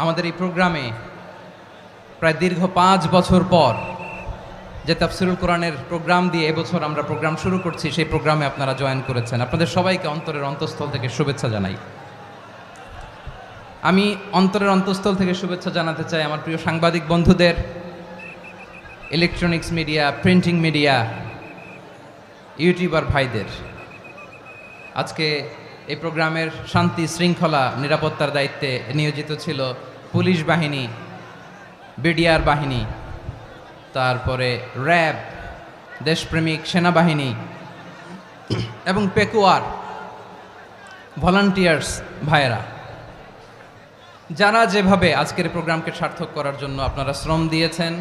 আমাদের এই প্রোগ্রামে প্রায় দীর্ঘ 5 বছর পর যে তাফসিরুল কোরআনের প্রোগ্রাম দিয়ে এবছর আমরা প্রোগ্রাম শুরু করছি, সেই প্রোগ্রামে আপনারা জয়েন করেছেন। আপনাদের সবাইকে অন্তরের অন্তঃস্থল থেকে শুভেচ্ছা জানাই। আমি অন্তরের অন্তঃস্থল থেকে শুভেচ্ছা জানাতে চাই আমার প্রিয় সাংবাদিক বন্ধুদের, electronics media, printing media, YouTuber ভাইদের। আজকে এই প্রোগ্রামের শান্তি শৃঙ্খলা নিরাপত্তার দায়িত্বে নিয়োজিত ছিল পুলিশ বাহিনী, বিডিআর বাহিনী, তারপরে র্যাব, দেশপ্রেমিক সেনাবাহিনী এবং পেকুয়ার ভলান্টিয়ার্স ভাইয়েরা, যারা যেভাবে আজকের প্রোগ্রামকে সার্থক করার জন্য আপনারা শ্রম দিয়েছেন,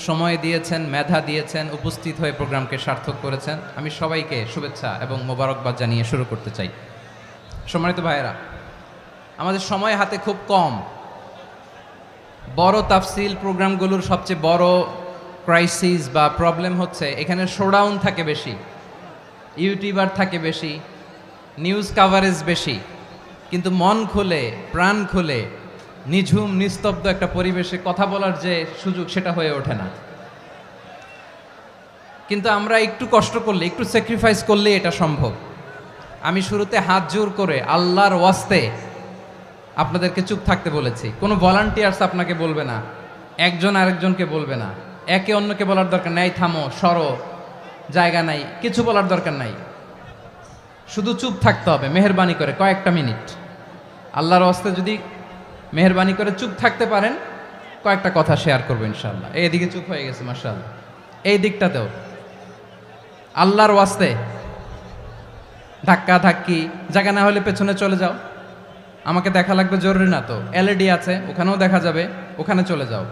সময় দিয়েছেন, মেধা দিয়েছেন, উপস্থিত হয়ে প্রোগ্রামকে সার্থক করেছেন, আমি সবাইকে শুভেচ্ছা এবং মোবারকবাদ জানিয়ে শুরু করতে চাই। সম্মানিত ভাইয়েরা, আমাদের সময় হাতে খুব কম। বড় তাফসিল প্রোগ্রামগুলোর সবচেয়ে বড় ক্রাইসিস বা প্রবলেম হচ্ছে এখানে শোডাউন থাকে বেশি, ইউটিউবার থাকে বেশি, নিউজ কাভারেজ বেশি, কিন্তু মন খুলে, প্রাণ খুলে, নিঝুম নিস্তব্ধ একটা পরিবেশে কথা বলার যে সুযোগ, সেটা হয়ে ওঠে না। কিন্তু আমরা একটু কষ্ট করলে, একটু স্যাক্রিফাইস করলে এটা সম্ভব। আমি শুরুতে হাত জোর করে আল্লাহর ওয়াস্তে আপনাদেরকে চুপ থাকতে বলেছি। কোনো ভলান্টিয়ার্স আপনাকে বলবে না, একজন আরেকজনকে বলবে না, একে অন্যকে বলার দরকার নাই, থামো, সরো, জায়গা নাই, কিছু বলার দরকার নাই। শুধু চুপ থাকতে হবে মেহেরবানি করে কয়েকটা মিনিট। আল্লাহর ওয়াস্তে যদি মেহেরবানি করে চুপ থাকতে পারেন, কয়েকটা কথা শেয়ার করবো ইনশাআল্লাহ। এইদিকে চুপ হয়ে গেছে মাশাআল্লাহ, এই দিকটাতেও আল্লাহর ওয়াস্তে ধাক্কা ধাক্কি জায়গা না হলে পেছনে চলে যাও। আমাকে দেখা লাগবে জরুরি না তো, এলইডি আছে, ওখানেও দেখা যাবে, ওখানে চলে যাও।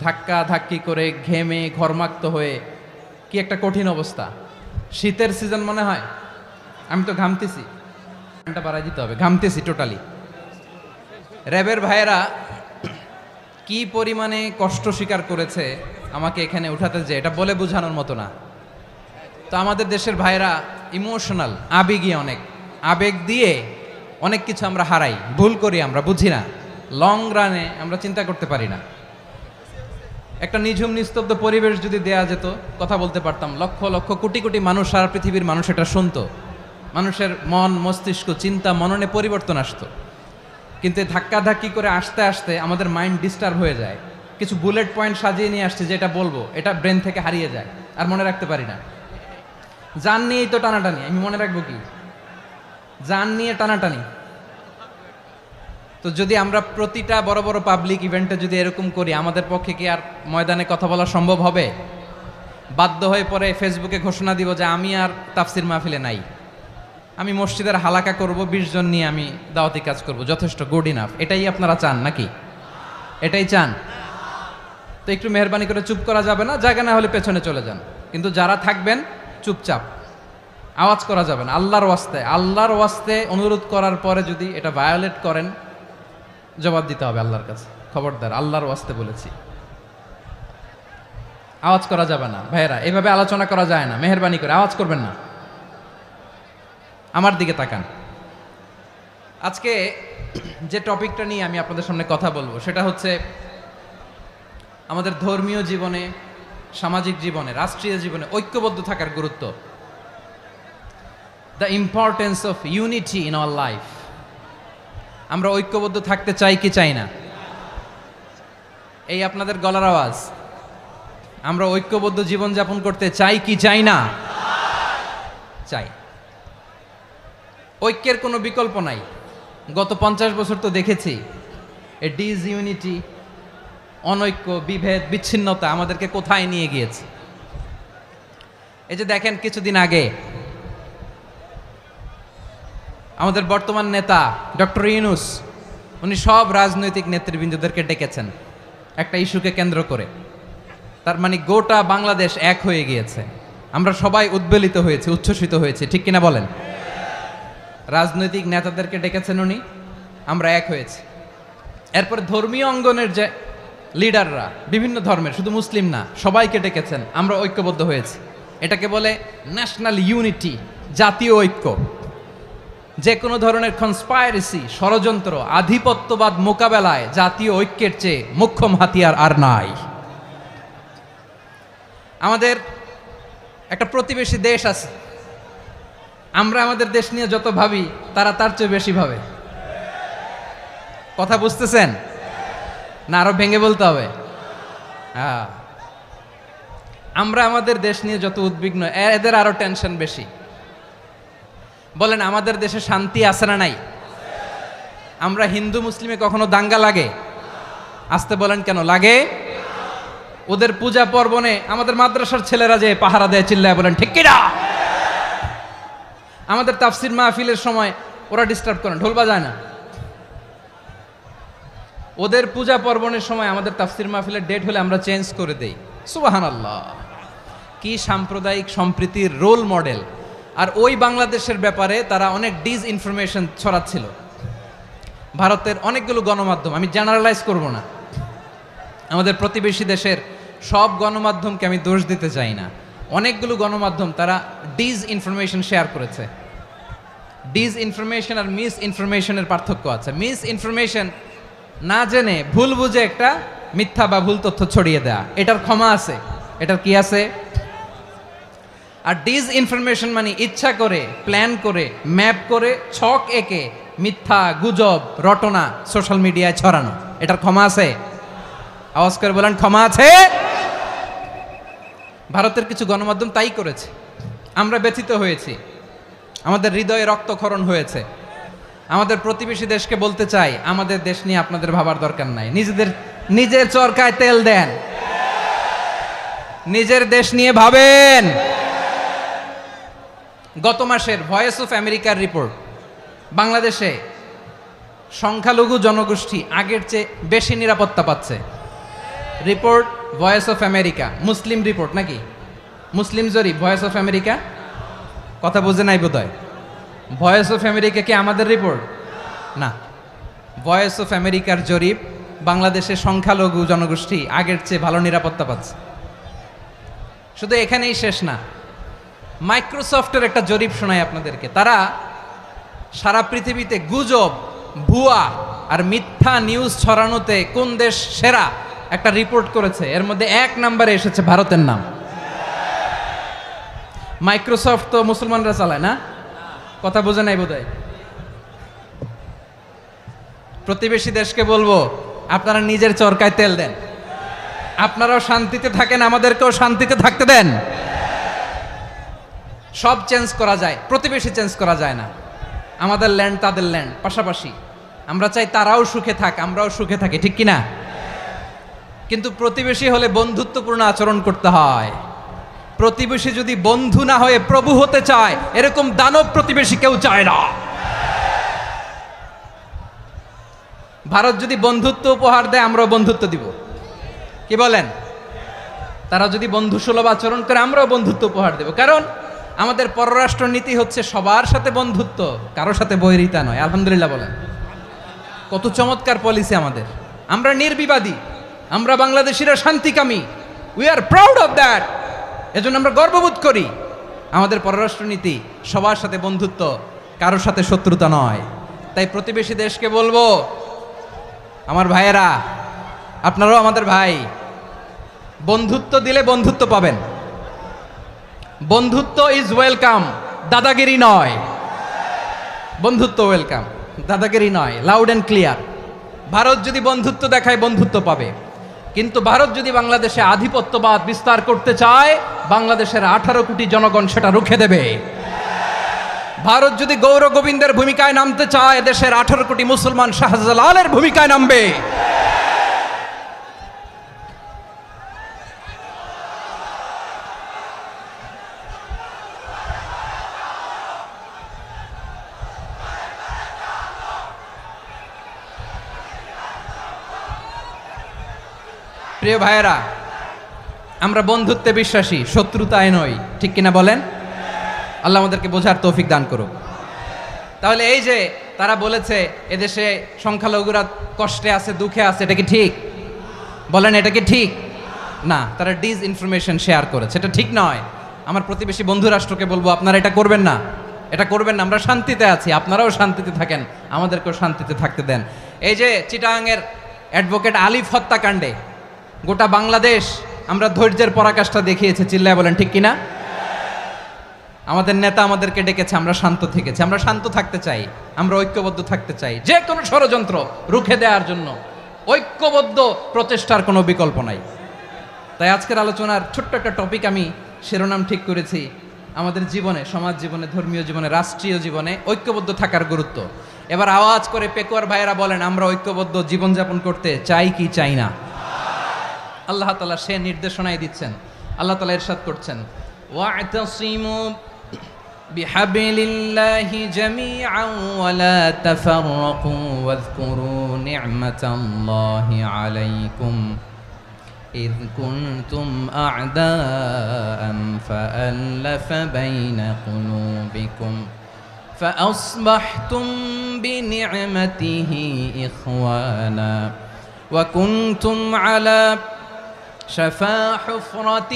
ধাক্কা ধাক্কি করে ঘেমে ঘরমাক্ত হয়ে কি একটা কঠিন অবস্থা। শীতের সিজন মনে হয়, আমি তো ঘামতেছি, ঘন্টা বাড়াই দিতে হবে, ঘামতেছি টোটালি। র্যাবের ভাইয়েরা কি পরিমাণে কষ্ট স্বীকার করেছে আমাকে এখানে উঠাতে, যে এটা বলে বোঝানোর মতো না। তো আমাদের দেশের ভাইয়েরা ইমোশনাল, আবেগী, অনেক আবেগ দিয়ে অনেক কিছু আমরা হারাই, ভুল করি, আমরা বুঝি না, লং রানে আমরা চিন্তা করতে পারি না। একটা নিঝুম নিস্তব্ধ পরিবেশ যদি দেয়া যেত, কথা বলতে পারতাম, লক্ষ লক্ষ কোটি কোটি মানুষ, সারা পৃথিবীর মানুষ এটা শুনতো, মানুষের মন মস্তিষ্ক চিন্তা মননে পরিবর্তন আসতো। কিন্তু ধাক্কাধাক্কি করে আসতে আসতে আমাদের মাইন্ড ডিস্টার্ব হয়ে যায়। কিছু বুলেট পয়েন্ট সাজিয়ে নিয়ে আসছে, যেটা বলবো এটা ব্রেন থেকে হারিয়ে যায়, আর মনে রাখতে পারি না। জান নিয়েই তো টানাটানি, আমি মনে রাখবো কি? জান নিয়ে টানাটানি। তো যদি আমরা প্রতিটা বড় বড় পাবলিক ইভেন্টে যদি এরকম করি, আমাদের পক্ষে কি আর ময়দানে কথা বলা সম্ভব হবে? বাধ্য হয়ে পরে ফেসবুকে ঘোষণা দিব যে আমি আর তাফসির মাহফিলে নাই, আমি মসজিদের হালাকা করব, 20 জন নিয়ে আমি দাওয়াতি কাজ করব, যথেষ্ট, গুড ইনাফ। এটাই আপনারা চান নাকি? এটাই চান? তো একটু মেহরবানি করে চুপ করা যাবে না, জায়গা না হলে পেছনে চলে যান। কিন্তু যারা থাকবেন চুপচাপ, আওয়াজ করা যাবে না। আল্লাহর ওয়াস্তে, আল্লাহর ওয়াস্তে অনুরোধ করার পরে যদি এটা ভায়োলেট করেন, জবাব দিতে হবে আল্লাহর কাছে। খবরদার, আল্লাহর ওয়াস্তে বলেছি, আওয়াজ করা যাবে না। ভাইয়েরা, এভাবে আলোচনা করা যায় না, মেহরবানি করে আওয়াজ করবেন না। আমার দিকে তাকান। আজকে যে টপিকটা নিয়ে আমি আপনাদের সামনে কথা বলবো, সেটা হচ্ছে আমাদের ধর্মীয় জীবনে, সামাজিক জীবনে, রাষ্ট্রীয় জীবনে ঐক্যবদ্ধ থাকার গুরুত্ব। The importance of unity in our life. আমরা ঐক্যবদ্ধ থাকতে চাই কি চাই না? এই আপনাদের গলার আওয়াজ। আমরা ঐক্যবদ্ধ জীবনযাপন করতে চাই কি চাই না? চাই। ঐক্যের কোনো বিকল্প নাই। গত 50 বছর তো দেখেছি এই ডিসইউনিটি, অনৈক্য, বিভেদ, বিচ্ছিন্নতা আমাদেরকে কোথায় নিয়ে গিয়েছে। এই যে দেখেন, কিছুদিন আগে আমাদের বর্তমান নেতা ডক্টর ইউনূস, উনি সব রাজনৈতিক নেতৃবৃন্দদেরকে ডেকেছেন একটা ইস্যুকে কেন্দ্র করে। তার মানে গোটা বাংলাদেশ এক হয়ে গিয়েছে। আমরা সবাই উদ্বেলিত হয়েছে, উচ্ছ্বসিত হয়েছে, ঠিক কিনা বলেন? রাজনৈতিক নেতাদেরকে ডেকেছেন উনি, আমরা এক হয়েছি। এরপরে ধর্মীয় অঙ্গনের যে লিডাররা, বিভিন্ন ধর্মের, শুধু মুসলিম না, সবাইকে ডেকেছেন, আমরা ঐক্যবদ্ধ হয়েছি। এটাকে বলে ন্যাশনাল ইউনিটি, জাতীয় ঐক্য। যে কোনো ধরনের কনস্পাইরেসি, ষড়যন্ত্র, আধিপত্যবাদ মোকাবেলায় জাতীয় ঐক্যের চেয়ে মোক্ষম হাতিয়ার আর নাই। আমাদের একটা প্রতিবেশী দেশ আছে, আমরা আমাদের দেশ নিয়ে যত ভাবি তারা তার চেয়ে বেশি ভাবে। কথা বুঝতেছেন না? আরো ভেঙে বলতে হবে। হ্যাঁ, আমরা আমাদের দেশ নিয়ে যত উদ্বিগ্ন, এদের আরো টেনশন বেশি। বলেন, আমাদের দেশে শান্তি আছে না নাই? আমরা হিন্দু মুসলিমে কখনো দাঙ্গা লাগে? আসতে বলেন, কেন লাগে? ওদের পূজা পার্বণে আমাদের মাদ্রাসার ছেলেরা যে পাহারা দেয়, চিল্লায় বলেন ঠিক কিনা? আমাদের তাফসির মাহফিলের সময় ওরা ডিস্টার্ব করেন, ঢোল বাজায় না। ওদের পূজা পার্বণের সময় আমাদের তাফসির মাহফিলের ডেট হলে আমরা চেঞ্জ করে দেই। সুবহানাল্লাহ, কি সাম্প্রদায়িক সম্প্রীতির রোল মডেল। আর ওই বাংলাদেশের ব্যাপারে তারা অনেক ডিসইনফরমেশন ছড়াচ্ছিল। ভারতের অনেকগুলো গণমাধ্যম, আমি জেনারেলাইজ করব না, আমাদের প্রতিবেশী দেশের সব গণমাধ্যমকে আমি দোষ দিতে চাই না, অনেকগুলো গণমাধ্যম তারা ডিসইনফরমেশন শেয়ার করেছে। ডিসইনফরমেশন আর মিস ইনফরমেশনের পার্থক্য আছে। মিস ইনফরমেশন না জেনে ভুল বুঝে একটা মিথ্যা বা ভুল তথ্য ছড়িয়ে দেয়া, এটার ক্ষমা আছে, এটার কি আছে? আর ডিসইনফরমেশন মানে ইচ্ছা করে, প্ল্যান করে, ম্যাপ করে, ছক এঁকে মিথ্যা, গুজব, রটনা সোশ্যাল মিডিয়ায় ছড়ানো, এটার ক্ষমা আছে? আওয়াজ করে বলেন, ক্ষমা আছে? ভারতের কিছু গণমাধ্যম তাই করেছে, আমরা ব্যথিত হয়েছি, আমাদের হৃদয়ে রক্তক্ষরণ হয়েছে। আমাদের প্রতিবেশী দেশকে বলতে চাই, আমাদের দেশ নিয়ে আপনাদের ভাবার দরকার নাই, নিজের চরকায় তেল দেন, নিজের দেশ নিয়ে ভাবেন। গত মাসের ভয়েস অফ আমেরিকার রিপোর্ট, বাংলাদেশে সংখ্যালঘু জনগোষ্ঠী আগের চেয়ে বেশি নিরাপত্তা পাচ্ছে। Report voice of America, Muslim report নাকি? মুসলিম জরিপ, ভয়েস অফ আমেরিকা। কথা বুঝে নাই বোধহয়। ভয়েস অফ আমেরিকা কি আমাদের রিপোর্ট? না, ভয়েস অফ আমেরিকার জরিপ, বাংলাদেশের সংখ্যালঘু জনগোষ্ঠী আগের চেয়ে ভালো নিরাপত্তা পাচ্ছে। শুধু এখানেই শেষ না, মাইক্রোসফটের একটা জরিপ শোনায় আপনাদেরকে। তারা সারা পৃথিবীতে গুজব, ভুয়া আর মিথ্যা নিউজ ছড়ানোতে কোন দেশ সেরা একটা রিপোর্ট করেছে। এর মধ্যে 1 নম্বরে এসেছে ভারতের নাম। মাইক্রোসফট তো মুসলমানরা চালায় না? কথা বোঝে নাই বোধহয়। প্রতিবেশী দেশকে বলবো, আপনারা নিজের চরকায় তেল দেন, আপনারাও শান্তিতে থাকেন, আমাদেরকেও শান্তিতে থাকতে দেন। সব চেঞ্জ করা যায়, প্রতিবেশী চেঞ্জ করা যায় না। আমাদের ল্যান্ড তাদের ল্যান্ড, পাশাপাশি। আমরা চাই তারাও সুখে থাক, আমরাও সুখে থাকি, ঠিক কিনা? কিন্তু প্রতিবেশী হলে বন্ধুত্বপূর্ণ আচরণ করতে হয়। প্রতিবেশী যদি বন্ধু না হয়ে প্রভু হতে চায়, এরকম দানব প্রতিবেশী কেউ চায় না। ভারত যদি বন্ধুত্ব উপহার দেয়, আমরাও বন্ধুত্ব দিব, কি বলেন? তারা যদি বন্ধু সুলভ আচরণ করে, আমরাও বন্ধুত্ব উপহার দেব। কারণ আমাদের পররাষ্ট্র নীতি হচ্ছে সবার সাথে বন্ধুত্ব, কারোর সাথে বৈরিতা নয়। আলহামদুলিল্লাহ বলেন, কত চমৎকার পলিসি আমাদের। আমরা নির্বিবাদী, আমরা বাংলাদেশিরা শান্তিকামী, we are proud of that. এজন্য আমরা গর্ববোধ করি। আমাদের পররাষ্ট্র নীতি সবার সাথে বন্ধুত্ব, কারোর সাথে শত্রুতা নয়। তাই প্রতিবেশী দেশকে বলবো, আমার ভাইয়েরা, আপনারাও আমাদের ভাই, বন্ধুত্ব দিলে বন্ধুত্ব পাবেন। বন্ধুত্ব ইজ ওয়েলকাম, দাদাগিরি নয়। বন্ধুত্ব ওয়েলকাম, দাদাগিরি নয়, লাউড অ্যান্ড ক্লিয়ার। ভারত যদি বন্ধুত্ব দেখায়, বন্ধুত্ব পাবে। কিন্তু ভারত যদি বাংলাদেশে আধিপত্যবাদ বিস্তার করতে চায়, বাংলাদেশের 18 কোটি জনগণ সেটা রুখে দেবে। ভারত যদি গৌর গোবিন্দের ভূমিকায় নামতে চায়, দেশের 18 কোটি মুসলমান শাহজালালের ভূমিকায় নামবে। প্রিয় ভাইয়েরা, আমরা বন্ধুত্বে বিশ্বাসী, শত্রুতায় নই, ঠিক কিনা বলেন? আল্লাহ আমাদেরকে বোঝার তৌফিক দান করুক। তাহলে এই যে তারা বলেছে এদেশে সংখ্যালঘুরা কষ্টে আছে, দুঃখে আছে, এটা কি ঠিক? বলেন, এটা কি ঠিক? না, তারা ডিসইনফরমেশন শেয়ার করেছে, এটা ঠিক নয়। আমার প্রতিবেশী বন্ধু রাষ্ট্রকে বলবো, আপনারা এটা করবেন না। এটা করবেন না। আমরা শান্তিতে আছি, আপনারাও শান্তিতে থাকেন, আমাদেরকেও শান্তিতে থাকতে দেন। এই যে চিটাগাংয়ের অ্যাডভোকেট আলিফ হত্যাকাণ্ডে গোটা বাংলাদেশ আমরা ধৈর্যের পরাকাষ্ঠা দেখিয়েছে, চিল্লায় বলেন ঠিক কিনা? আমাদের নেতা আমাদেরকে ডেকেছে, আমরা শান্ত থেকেছি। আমরা শান্ত থাকতে চাই, আমরা ঐক্যবদ্ধ থাকতে চাই। যে কোনো ষড়যন্ত্র রুখে দেওয়ার জন্য ঐক্যবদ্ধ প্রচেষ্টার কোনো বিকল্প নাই। তাই আজকের আলোচনার ছোট্ট একটা টপিক আমি শিরোনাম ঠিক করেছি, আমাদের জীবনে, সমাজ জীবনে, ধর্মীয় জীবনে, রাষ্ট্রীয় জীবনে ঐক্যবদ্ধ থাকার গুরুত্ব। এবার আওয়াজ করে পেকুয়ার ভাইয়েরা বলেন, আমরা ঐক্যবদ্ধ জীবনযাপন করতে চাই কি চাই না? আল্লাহ তাআলা সে নির্দেশনাই দিচ্ছেন। আল্লাহ তাআলা ইরশাদ করছেন, ওয়া'তাসিমু বিহাবলিল্লাহি জামিআন ওয়া লা তাফাররাকু ওয়াযকুরু নি'মাতাল্লাহি আলাইকুম إذ كنتم أعداء فألف بين قلوبكم فأصبحتم بنعمته إخوانا وكنتم على شفا حفرة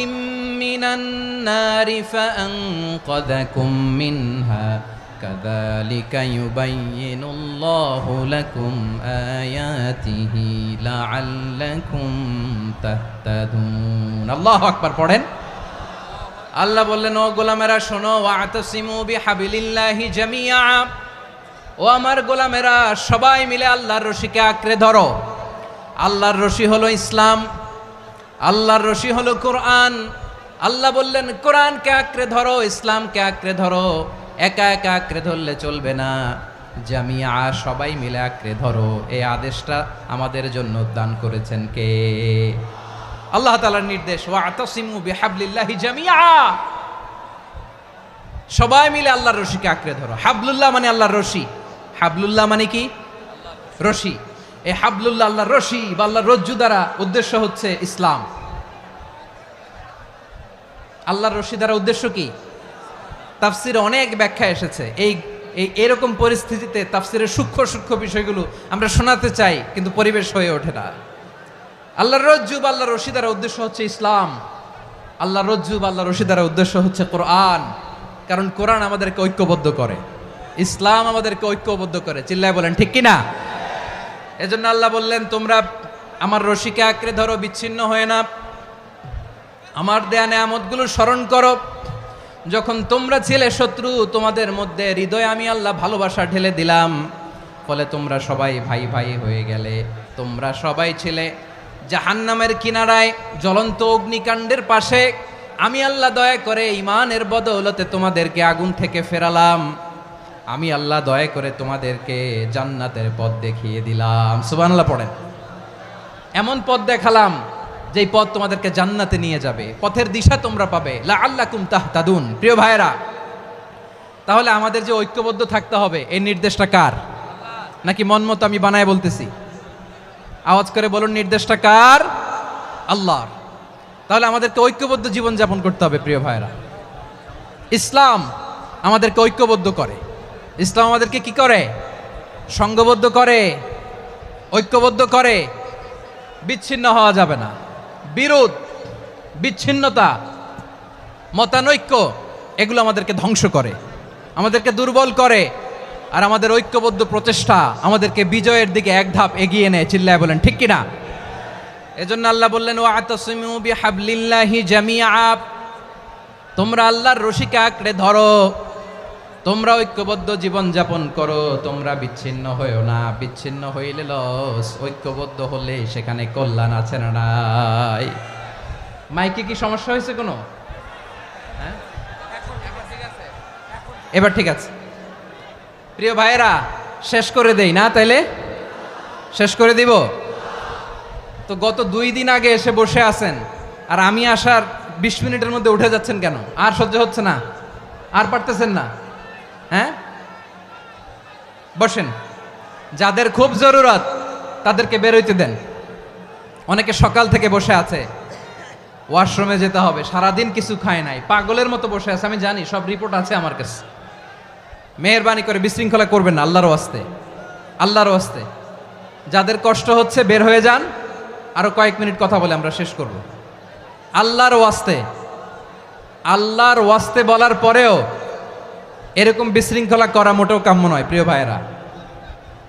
من النار فأنقذكم منها كذلك يبين الله لكم آياته لعلكم تهتدون الله أكبر পড়েন। আল্লাহ বললেন, ও গোলামেরা শোনো, ওয়া'তাসিমু বিহাবলিল্লাহি জামিআ, ও আমার গোলামেরা সবাই মিলে আল্লাহর রশিকে আঁকড়ে ধরো। আল্লাহর রশি হলো ইসলাম, আল্লাহর রশি হলো কোরআন। আল্লাহ বললেন কোরআনকে আঁকড়ে ধরো, ইসলামকে আঁকড়ে ধরো। একা একা আঁকড়ে ধরলে চলবে না, জামিয়া সবাই মিলে আঁকড়ে ধরো। এই আদেশটা আমাদের জন্য দান করেছেন কে? আল্লাহ তাআলার নির্দেশ, ওয়া'তাসিমু বিহাবলিল্লাহি জামিআ, সবাই মিলে আল্লাহর রশিকে আঁকড়ে ধরো। হাবলুল্লাহ মানে আল্লাহর রশি। হাবলুল্লাহ মানে কি? রশি। এই হাবলুল্লাহ আল্লাহর রশি বা আল্লাহর রজ্জু দ্বারা উদ্দেশ্য হচ্ছে ইসলাম। আল্লাহর রশি দ্বারা উদ্দেশ্য কি? তাফসিরে অনেক ব্যাখ্যা এসেছে। এরকম পরিস্থিতিতে তাফসিরের সূক্ষ্ম সূক্ষ্ম বিষয়গুলো আমরা শোনাতে চাই, কিন্তু পরিবেশ হয়ে ওঠে না। আল্লাহর রজ্জু বা আল্লাহর রশি দ্বারা উদ্দেশ্য হচ্ছে ইসলাম। আল্লাহর রজ্জু বা আল্লাহর রশি দ্বারা উদ্দেশ্য হচ্ছে কোরআন, কারণ কোরআন আমাদেরকে ঐক্যবদ্ধ করে, ইসলাম আমাদেরকে ঐক্যবদ্ধ করে। চিল্লায় বলেন ঠিক কিনা? এজন্য আল্লাহ বললেন, তোমরা আমার রশিকে আঁকড়ে ধরো, বিচ্ছিন্ন হয়ে না। আমার দেয়া নেয়ামতগুলো স্মরণ করো। যখন তোমরা ছিলে শত্রু, তোমাদের মধ্যে হৃদয়ে আমি আল্লাহ ভালোবাসা ঢেলে দিলাম, ফলে তোমরা সবাই ভাই ভাই হয়ে গেলে। তোমরা সবাই ছিলে জাহান্নামের কিনারায়, জ্বলন্ত অগ্নিকাণ্ডের পাশে। আমি আল্লাহ দয়া করে ঈমানের বদৌলতে তোমাদেরকে আগুন থেকে ফেরালাম। আমি আল্লাহ দয়া করে তোমাদেরকে জান্নাতের পথ দেখিয়ে দিলাম। সুবহানাল্লাহ পড়েন। এমন পথ দেখালাম যেই পথ তোমাদেরকে জান্নাতে নিয়ে যাবে, পথের দিশা তোমরা পাবে। লাআল্লাকুম তাহতাদুন। প্রিয় ভাইরা, তাহলে আমাদের যে ঐক্যবদ্ধ থাকতে হবে, এই নির্দেশটা কার? নাকি মন মতো আমি বানায় বলতেছি? আওয়াজ করে বলুন, নির্দেশটা কার? আল্লাহর। তাহলে আমাদেরকে ঐক্যবদ্ধ জীবন যাপন করতে হবে। প্রিয় ভাইরা, ইসলাম আমাদেরকে ঐক্যবদ্ধ করে। ইসলাম আমাদেরকে কি করে? সংঘবদ্ধ করে, ঐক্যবদ্ধ করে। বিচ্ছিন্ন হওয়া যাবে না। বিরোধ, বিচ্ছিন্নতা, মতানৈক্য, এগুলো আমাদেরকে ধ্বংস করে, আমাদেরকে দুর্বল করে। আর আমাদের ঐক্যবদ্ধ প্রচেষ্টা আমাদেরকে বিজয়ের দিকে এক ধাপ এগিয়ে নেয়। চিল্লায় বলেন ঠিক কিনা? এজন্য আল্লাহ বললেন, ওয়া'তাসিমু বিহাবলিল্লাহি জামিআ, তোমরা আল্লাহর রশিকে আঁকড়ে ধরো, তোমরা ঐক্যবদ্ধ জীবন যাপন করো, তোমরা বিচ্ছিন্ন হইও না। বিচ্ছিন্ন হইলে লস, ঐক্যবদ্ধ হলে সেখানে কল্যাণ আছে না নাই? মাইকে কি সমস্যা হয়েছে কোনো? হ্যাঁ, এবার ঠিক আছে। প্রিয় ভাইয়েরা, শেষ করে দেই না? তাইলে শেষ করে দিব তো। গত 2 দিন আগে এসে বসে আছেন, আর আমি আসার 20 মিনিটের মধ্যে উঠে যাচ্ছেন কেন? আর সহ্য হচ্ছে না? আর পারতেছেন না? হ্যাঁ, বসেন। যাদের খুব জরুরত তাদেরকে বেরোইতে দেন। অনেকে সকাল থেকে বসে আছে, ওয়াশরুমে যেতে হবে, সারাদিন কিছু খায় নাই, পাগলের মতো বসে আছে। আমি জানি, সব রিপোর্ট আছে আমার কাছে। মেহেরবানি করে বিশৃঙ্খলা করবেন না, আল্লাহর ওয়াস্তে, আল্লাহর ওয়াস্তে। যাদের কষ্ট হচ্ছে বের হয়ে যান। আরো কয়েক মিনিট কথা বলে আমরা শেষ করব। আল্লাহর ওয়াস্তে, আল্লাহর ওয়াস্তে বলার পরেও এরকম বিশৃঙ্খলা করা মোটেও কাম্য নয় প্রিয় ভাইয়েরা।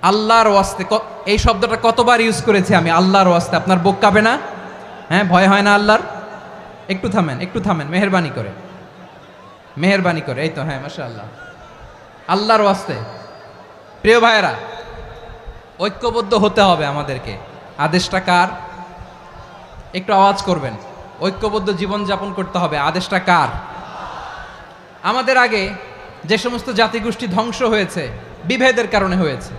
আল্লাহর ওয়াস্তে, এই শব্দটা কতবার ইউজ করেছি আমি, আল্লাহর ওয়াস্তে। আপনার বুক কাঁপে না? হ্যাঁ, ভয় হয় না আল্লাহর? একটু থামেন, একটু থামেন, মেহেরবানি করে, মেহেরবানি করে। এই তো, হ্যাঁ, মাশাআল্লাহ। আল্লাহর ওয়াস্তে প্রিয় ভাইয়েরা, ঐক্যবদ্ধ হতে হবে আমাদেরকে। আদেশটা কার? একটু আওয়াজ করবেন। ঐক্যবদ্ধ জীবনযাপন করতে হবে। আদেশটা কার? আমাদের আগে যে সমস্ত জাতিগোষ্ঠী ধ্বংস হয়েছে বিভেদের কারণে হয়েছে।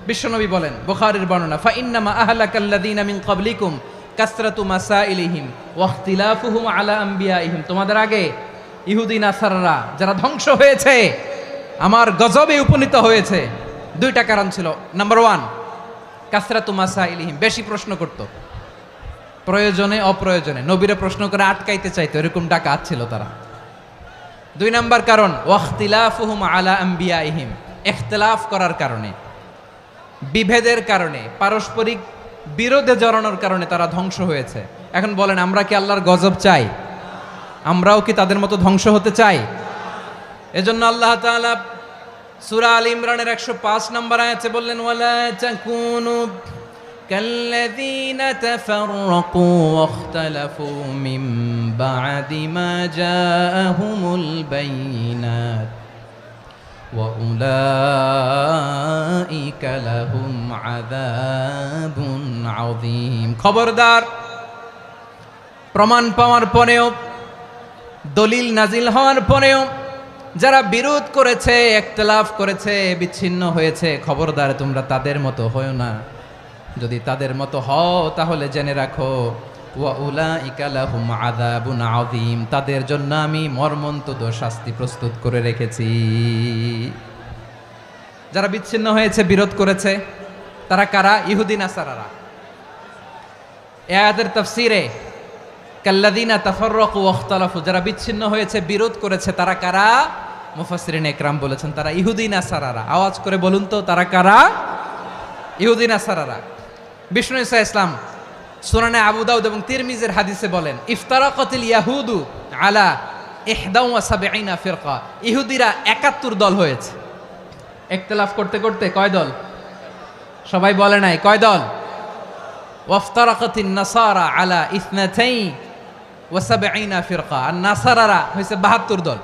বিশ্বনবী বলেন, বুখারীর বর্ণনা, ফা ইন্নামা আহলাকাল্লাযীনা মিন ক্বাবলিকুম কাসরাতু মাসাইলিহিম ওয়া ইখতিলাফুহুম আলা আমবিয়াইহিম। তোমাদের আগে ইহুদি নাসারারা যারা ধ্বংস হয়েছে, আমার গজবে উপনীত হয়েছে, দুইটা কারণ ছিল। নাম্বার 1, কাসরাতু মাসাইলিহিম, বেশি প্রশ্ন করত, প্রয়োজনে অপ্রয়োজনে নবীরে প্রশ্ন করে আটকাইতে চাইতো, এরকম ডাকাত ছিল তারা। 2 নাম্বার কারণ, ওয়াখতিলাফুহুম আলা আমবিয়াইহিম, ইখতিলাফ করার কারণে, বিভেদের কারণে, পারস্পরিক বিরোধে জড়ানোর কারণে তারা ধ্বংস হয়েছে। এখন বলেন, আমরা কি আল্লাহর গজব চাই? আমরাও কি তাদের মতো ধ্বংস হতে চাই? এজন্য আল্লাহ তাআলা সূরা আল ইমরানের 105 নম্বর আয়াতে বললেন, ওয়ালা তাকুনু কাল্লাযীনা তাফাররাকু ওয়াখতালাফু মিন বা'দি মা জাআহুমুল বাইয়িনাত ওয়া উলাইকা লাহুম আযাবুন আযীম। খবরদার, প্রমাণ পাওয়ার পরেও, দলিল নাজিল হওয়ার পরেও যারা বিরোধ করেছে, ইখতিলাফ করেছে, বিচ্ছিন্ন হয়েছে, খবরদার তোমরা তাদের মতো হয়ো না। যদি তাদের মতো হও তাহলে জেনে রাখো, ওয়া উলাইকা লাহুম আযাবুন আযীম, তাদের জন্য আমি মর্মন্তুদ শাস্তি প্রস্তুত করে রেখেছি। যারা বিচ্ছিন্ন হয়েছে, বিরোধ করেছে, তারা কারা? ইহুদি নাসারারা। এই আয়াতের তাফসীরে কাল্লাযীনা তাফাররাকু ওয়াখতালাফু, যারা বিচ্ছিন্ন হয়েছে, বিরোধ করেছে, তারা কারা? মুফাসসিরিন ইকরাম বলেছেন তারা ইহুদি নাসারারা। আওয়াজ করে বলুন তো, তারা কারা? ইহুদি নাসারারা। বিষ্ণু ঈসা ইসলাম সুনানে আবু দাউদ এবং তিরমিজির হাদিসে বলেন, ইফতারাকাতিল ইয়াহুদু আলা 71 ফিরকা, ইহুদিরা 71 দল হয়েছে। ইখতিলাফ করতে করতে কয় দল? সবাই বলে নাই, কয় দল? ওয়াফতারাকাতিন নাসারা আলা 72 ফিরকা, আর নাসারারা হয়েছে 72 দল।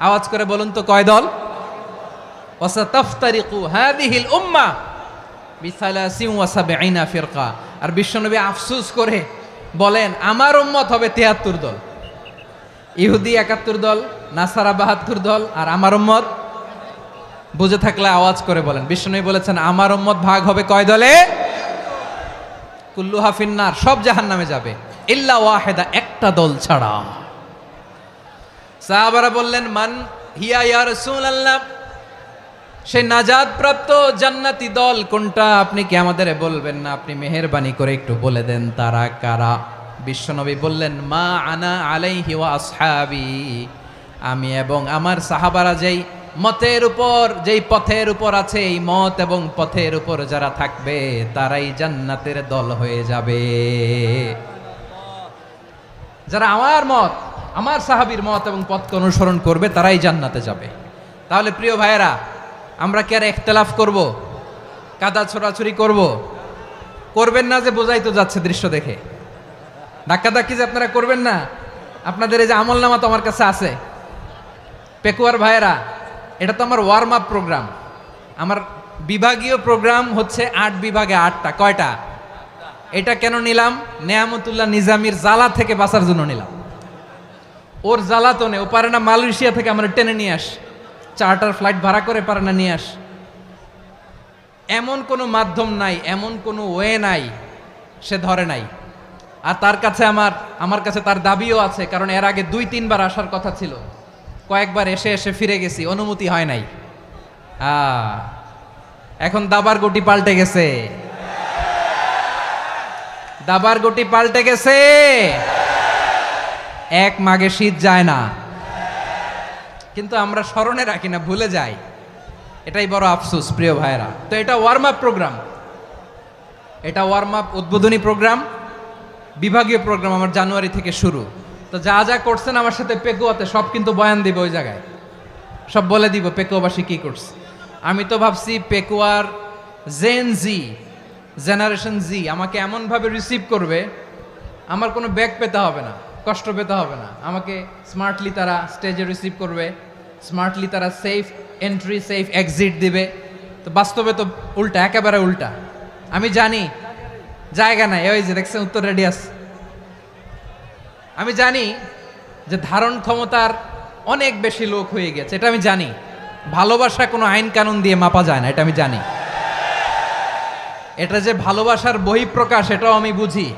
আওয়াজ করে বলুন তো, কয় দল? ওয়াসাতাফতারিকু হাযিহিল উম্মাহ বি73 ফিরকা। আর বিশ্বনবী আফসোস করে বলেন, আমার উম্মত হবে 73 দল। ইহুদি 71 দল, নাসারা 72 দল, আর আমার উম্মত, বুঝে থাকলে আওয়াজ করে বলেন। বিশ্বনবী বলেছেন, আমার উম্মত ভাগ হবে কয় দলে? কুল্লুহা ফিন্নার, সব জাহান্নামে যাবে, ইল্লা ওয়াহিদা, একটা দল ছাড়া। সাহাবারা বললেন, মান হিয়া ইয়া রাসূলুল্লাহ, সেই নাজাত প্রাপ্ত জান্নাতি দল কোনটা? আপনি কি আমাদের বলবেন না? আপনি মেহেরবানি করে একটু বলে দেন তারা কারা। বিশ্বনবী বললেন, মা আনা আলাইহি ওয়া আসহাবি, আমি এবং আমার সাহাবারা যেই মতের উপর, যেই পথের উপর আছে, এই মত এবং পথের উপর যারা থাকবে তারাই জান্নাতের দল হয়ে যাবে। যারা আমার মত, আমার সাহাবীর মত এবং পথকে অনুসরণ করবে তারাই জান্নাতে যাবে। তাহলে প্রিয় ভাইয়েরা, আমরা কি আর ইখতিলাফ করব? কাদা ছোড়াছুরি করব? করবেন না যে বোঝাই তো যাচ্ছে দৃশ্য দেখে। ধাক্কাধাক্কি যে আপনারা করবেন না। আপনাদের এই যে আমলনামা তো আমার কাছে আছে। পেকুয়ার ভাইয়েরা, এটা তো আমার ওয়ার্ম আপ প্রোগ্রাম। আমার বিভাগীয় প্রোগ্রাম হচ্ছে 8 বিভাগে 8টা। কয়টা? এটা কেন নিলাম? নেয়ামতুল্লাহ নিজামীর জ্বালা থেকে বাঁচার জন্য নিলাম। ওর জ্বালাতনে ও পারে না মালয়েশিয়া থেকে আমরা টেনে নিয়ে আস, চার্টার ফ্লাইট ভাড়া করে পারে না নিয়ে আস। এমন কোনো মাধ্যম নাই, এমন কোনো ওয়ে নাই, সে ধরে নাই। আর তার কাছে আমার কাছে তার দাবিও আছে, কারণ এর আগে 2-3 বার আসার কথা ছিল। কয়েকবার এসে এসে ফিরে গেছি, অনুমতি হয় নাই। এখন দাবার গুটি পাল্টে গেছে, দাবার গুটি পাল্টে গেছে। এক মাঘে শীত যায় না, কিন্তু আমরা স্মরণে রাখি না, ভুলে যাই। এটাই বড় আফসোস প্রিয় ভাইরা। তো এটা ওয়ার্ম আপ প্রোগ্রাম, এটা ওয়ার্ম আপ উদ্বোধনী প্রোগ্রাম, বিভাগীয় প্রোগ্রাম আমার জানুয়ারি থেকে শুরু। তো যা যা করছেন আমার সাথে পেকুয়াতে সব কিন্তু বয়ান দিব ওই জায়গায়। সব বলে দিব পেকুয়াবাসী কি করছে। আমি তো ভাবছি পেকুয়ার জেনারেশন জি আমাকে এমনভাবে রিসিভ করবে, আমার কোনো ব্যাগ পেতে হবে না, কষ্ট পেতে হবে না, আমাকে স্মার্টলি তারা স্টেজে রিসিভ করবে, স্মার্টলি তারা সেফ এন্ট্রি সেফ এক্সিট দিবে। তো বাস্তবে তো উল্টা, একেবারে উল্টা। আমি জানি জায়গা নাই, ওই যে দেখছেন উত্তর রেডিয়াস। আমি জানি যে ধারণ ক্ষমতার অনেক বেশি লোক হয়ে গেছে, এটা আমি জানি। ভালোবাসা কোনো আইন কানুন দিয়ে মাপা যায় না, এটা আমি জানি। এটা যে ভালোবাসার বহিঃপ্রকাশ এটাও আমি বুঝি।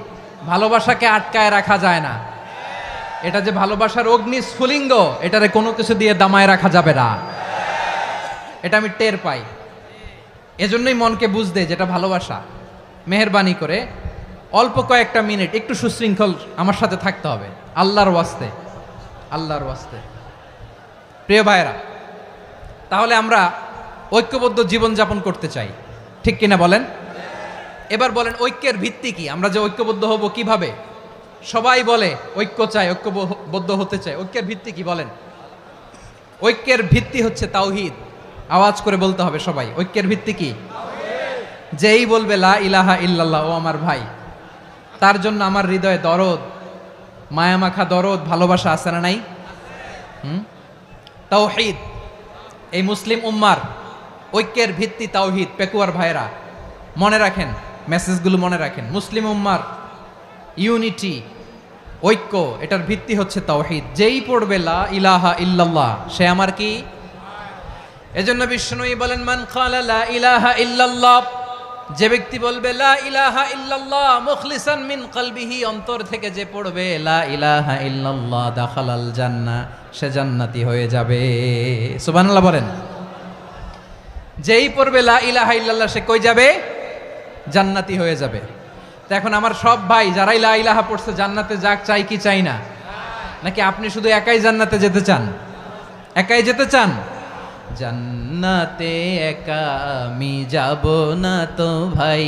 ভালোবাসাকে আটকায় রাখা যায় না। এটা যে ভালোবাসার অগ্নি স্ফুলিঙ্গ, এটারে কোনো কিছু দিয়ে দামায় রাখা যাবে না, এটা আমি টের পাই। এজন্যই মনকে বুঝতে যেটা ভালোবাসা। মেহেরবানি করে অল্প কয়েকটা মিনিট একটু সুশৃঙ্খল আমার সাথে থাকতে হবে, আল্লাহর ওয়াস্তে, আল্লাহর ওয়াস্তে। প্রিয় ভাইরা, তাহলে আমরা ঐক্যবদ্ধ জীবনযাপন করতে চাই, ঠিক কিনা বলেন? এবার বলেন ঐক্যের ভিত্তি কি? আমরা যে ঐক্যবদ্ধ হব কিভাবে? সবাই বলে ঐক্য চাই, ঐক্যবদ্ধ হতে চাই। ঐক্যের ভিত্তি কি বলেন? ঐক্যের ভিত্তি হচ্ছে তাওহীদ। আওয়াজ করে বলতে হবে সবাই, ঐক্যের ভিত্তি কি? যেই বলবে লা ইলাহা ইল্লাল্লাহ, ও আমার ভাই, তার জন্য আমার হৃদয়ে দরদ, মায়ামাখা দরদ, ভালোবাসা আছে না নাই? তাওহীদ। এই মুসলিম উম্মার ঐক্যের ভিত্তি তাওহীদ। পেকুয়ার ভাইরা মনে রাখেন, মেসেজগুলো মনে রাখেন। মুসলিম উম্মার ইউনিটি, ঐক্য, এটার ভিত্তি হচ্ছে তাওহীদ। যেই পড়বে লা ইলাহা ইল্লাল্লাহ, সে আমার কি? এজন্য বিষ্ণুই বলেন মান ক্বালা লা ইলাহা ইল্লাল্লাহ, যে ব্যক্তি বলবে লা ইলাহা ইল্লাল্লাহ মুখলিসান মিন কলবিহি, অন্তর থেকে যে পড়বে লা ইলাহা ইল্লাল্লাহ, দাখালাল জান্নাহ, সে জান্নাতি হয়ে যাবে। সুবহানাল্লাহ বলেন। যেই পড়বে লা ইলাহা ইল্লাল্লাহ, সে কই যাবে? জান্নাতি হয়ে যাবে। তো এখন আমার সব ভাই যারাই লা ইলাহা পড়ছে জান্নাতে যাক, চাই কি চাই না? নাকি আপনি শুধু একাই জান্নাতে যেতে চান? একাই যেতে চান? জান্নাতে একা আমি যাব না তো ভাই,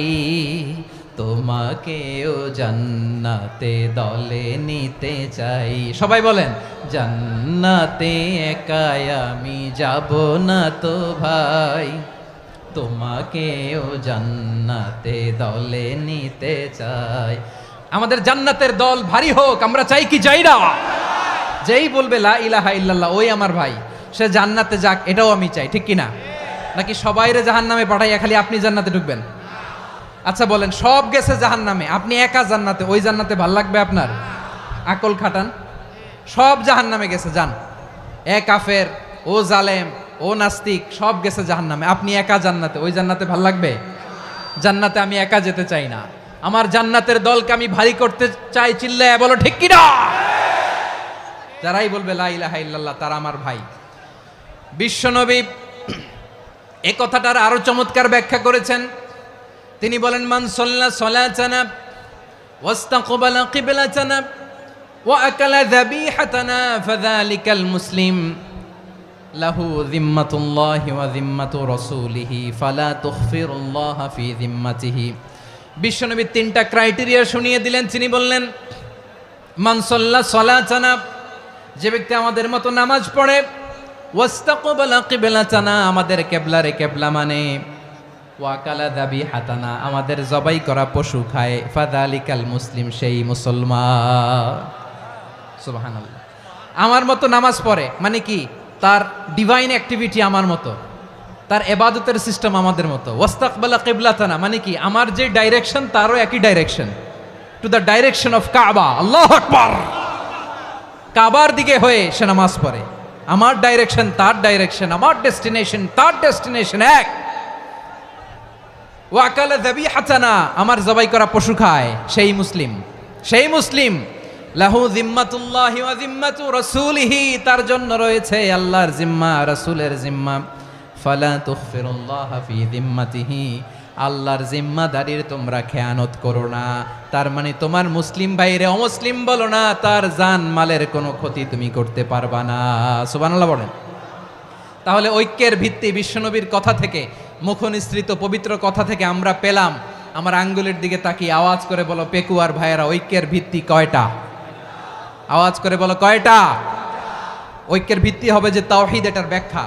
তোমাকেও জান্নাতে দলে নিতে চাই। সবাই বলেন জান্নাতে একা আমি যাব না তো ভাই, তোমাকেও জান্নাতে দলে নিতে চাই। আমাদের জান্নাতের দল ভারী হোক, আমরা চাই কি চাই না? যেই বলবে লা ইলাহা ইল্লাল্লাহ, ওই আমার ভাই, সে জান্নাতে যাক, এটাও আমি চাই, ঠিক কিনা? নাকি সবাইরে জাহান্নামে পাঠাইয়া খালি আপনি জান্নাতে ঢুকবেন? আচ্ছা বলেন, সব গেছে জাহান্নামে, আপনি একা জান্নাতে, ওই জান্নাতে ভাল লাগবে আপনার? আকল খাটান। সব জাহান্নামে গেছে, যান। এ কাফের, ও জালেম, ও নাস্তিক, সব গেছে জাহান্নামে, আপনি একা জান্নাতে, ওই জান্নাতে ভাল লাগবে? জান্নাতে আমি একা যেতে চাই না, আমার জান্নাতের দলকে আমি ভারী করতে চাই। চিল্লায় বলো ঠিক কিনা? যারাই বলবে লা ইলাহা ইল্লাল্লাহ, তারা আমার ভাই। বিশ্বনবী এই কথাটার আরো চমৎকার ব্যাখ্যা করেছেন। তিনি বলেন মান সাল্লা সালাতানা ওয়াস্তাকবালা কিবলাতানা ওয়া আকালা যাবিহাতানা ফাযালিকাল মুসলিম লাহু যিম্মাতুল্লাহি ওয়া যিম্মাতু রাসূলিহি ফালা তুখফিরুল্লাহা ফি যিম্মাতিহি। বিশ্বনবী তিনটা ক্রাইটেরিয়া শুনিয়ে দিলেন। তিনি বললেন মান সাল্লা সালাতানা, যে ব্যক্তি আমাদের মতো নামাজ পড়ে, ওয়াস্তাকবালা কিবলাতানা, আমাদের কিবলারে কিবলা মানে, ওয়াকালা যাবিহাতানা, আমাদের জবাই করা পশু খায়, ফাযালিকাল মুসলিম, সেই মুসলমান। সুবহানাল্লাহ। আমার মতো নামাজ পড়ে মানে কি? তার ডিভাইন অ্যাক্টিভিটি আমার মতো, তার ইবাদতের সিস্টেম আমাদের মতো। ওয়াস্তাকবালা কিবলাতানা মানে কি? আমার যে ডাইরেকশন তারও একই direction, to the direction of কাবা। আল্লাহু আকবার। কাবার দিকে হয়ে সে নামাজ পড়ে। আমার ডাইরেকশন তার ডাইরেকশন, আমার ডেস্টিনেশন তার ডেস্টিনেশন এক। ওয়াকালা যাবিহাতানা, আমার জবাই করা পশু খায়, সেই মুসলিম, সেই মুসলিম। লাহু যিম্মাতুল্লাহি ওয়া যিম্মাতু রাসূলিহি, তার জন্য রয়েছে আল্লাহর জিম্মা, রাসূলের জিম্মা। ফালা তুখফিরুল্লাহা ফি যিম্মাতিহি, আল্লাহর জিম্মাদারির তোমরা খেয়ানত করো না। তার মানে তোমার মুসলিম ভাইরে অমুসলিম বলো না, তার জান মালের কোনো ক্ষতি তুমি করতে পারবা না। সুবহানাল্লাহ বলেন। তাহলে ঐক্যের ভিত্তি বিশ্বনবীর কথা থেকে, মুখনিসৃত পবিত্র কথা থেকে আমরা পেলাম। আমার আঙ্গুলের দিকে তাকিয়ে আওয়াজ করে বলো পেকুয়ার ভাইয়েরা, ঐক্যের ভিত্তি কয়টা? আওয়াজ করে বলো কয়টা? ঐক্যের ভিত্তি হবে যে তাওহীদ, এটার ব্যাখ্যা।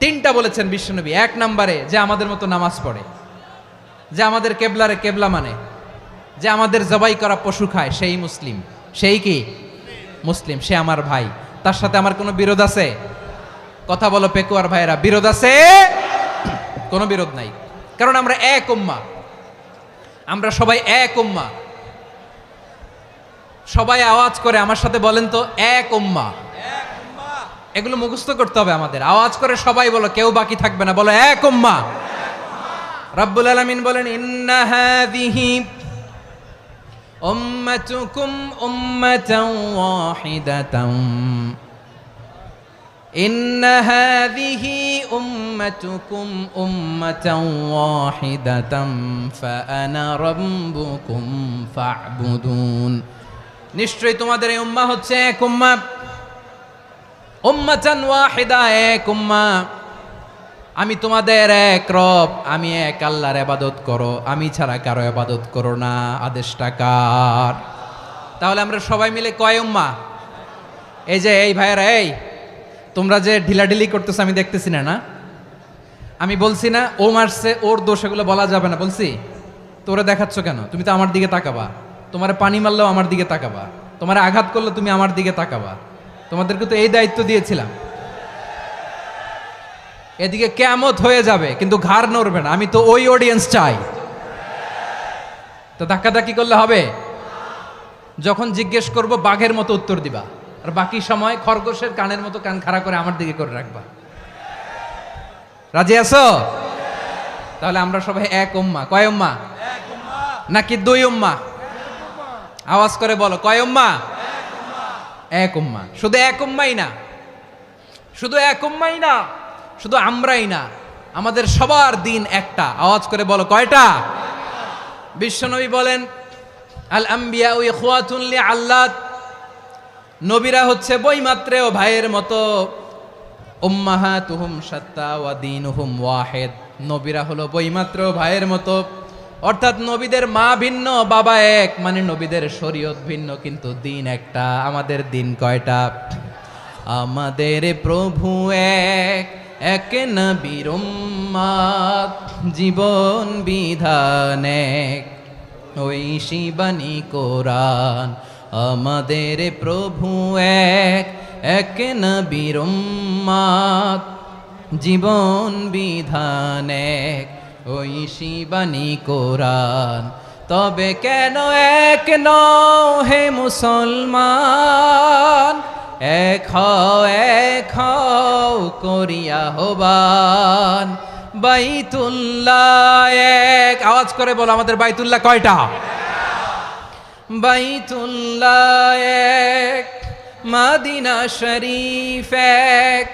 তিনটা বলেছেন বিশ্বনবী। এক নম্বরে যে আমাদের মতো নামাজ পড়ে, যে আমাদের কেবলারে কেবলা মানে, যে আমাদের জবাই করা পশু খায়, সেই মুসলিম। সেই কি মুসলিম, সে আমার ভাই। তার সাথে আমার কোনো বিরোধ আছে? কথা বলো পেকুয়ার ভাইরা, বিরোধ আছে? কোনো বিরোধ নাই, কারণ আমরা এক উম্মাহ, আমরা সবাই এক উম্মাহ। সবাই আওয়াজ করে আমার সাথে বলেন তো, এক উম্মাহ। এগুলো মুখস্থ করতে হবে আমাদের। আওয়াজ করে সবাই বলো, কেউ বাকি থাকবে না, বলো এক উম্মাহ। রব্বুল আলামিন বলেন, ইন্না হাযিহি উম্মাতুকুম উম্মাতান ওয়াহিদাতান, ইন্না হাযিহি উম্মাতুকুম উম্মাতান ওয়াহিদাতান ফাআনা রাব্বুকুম ফা'বুদুন। নিশ্চয়ই তোমাদের এই উম্মাহ হচ্ছে এক উম্মাহ, উম্মাতান ওয়াহিদা, এক উম্মাহ। আমি তোমাদের এক রব, আমি এক আল্লাহর ইবাদত করো, আমি ছাড়া কারো ইবাদত করো না। আদেশটা কার? তাহলে আমরা সবাই মিলে কয় উম্মাহ? এই যে এই ভাইয়েরা, এই তোমরা যে ঢিলাঢিলি করতেছো আমি দেখতেছি না, না আমি বলছি না ও মারছে ওর দোষ, এগুলো বলা যাবে না বলছি? তোরা দেখাচ্ছ কেন? তুমি তো আমার দিকে তাকাবা। তোমার পানি মারলেও আমার দিকে তাকাবা, তোমার আঘাত করলে তুমি আমার দিকে তাকাবা। তোমাদেরকে তো এই দায়িত্ব দিয়েছিলাম। এদিকে কিয়ামত হয়ে যাবে কিন্তু ঘাড় নড়বে না, আমি তো ওই অডিয়েন্স চাই। তো ধাক্কাধাক্কি করলে হবে? যখন জিজ্ঞেস করব বাঘের মতো উত্তর দিবা, আর বাকি সময় খরগোশের কানের মতো কান খাড়া করে আমার দিকে করে রাখবা। রাজি আছো? তাহলে আমরা সবাই এক উম্মাহ। কয় উম্মাহ? নাকি দুই উম্মাহ? আওয়াজ করে বলো, কয় উম্মাহ? এক উম্মাহ। শুধু এক উম্মাই না, শুধু এক উম্মাই না, শুধু আমরাই না, আমাদের সবার দিন একটা। আওয়াজ করে বলো, কয়টা? বিশ্বনবী বলেন, আল আম্বিয়া ইখওয়াতুন লিআল্লাত, নবীরা হচ্ছে বৈমাত্রেয় ভাইয়ের মতো। উম্মাহাতুহুম শাত্তা ওয়া দীনুহুম ওয়াহিদ, নবীরা হলো বৈমাত্রেয় ভাইয়ের মতো। অর্থাৎ নবীদের মা ভিন্ন, বাবা এক, মানে নবীদের শরীয়ত ভিন্ন, কিন্তু দিন একটা। আমাদের দিন কয়টা? আমাদের প্রভু এক, এক নবীর উম্মত, জীবন বিধান এক, ওই শিবানী কোরআন। আমাদের প্রভু এক, এক নবীর উম্মত, জীবন বিধান এক, ওই শিবানী কোরআন। তবে কেন এক নও হে মুসলমান, এক হও করিয়া হবান। বাইতুল্লাহ এক, আওয়াজ করে বলো আমাদের বাইতুল্লাহ কয়টা? বাইতুল্লাহ এক, মদিনা শরীফ এক,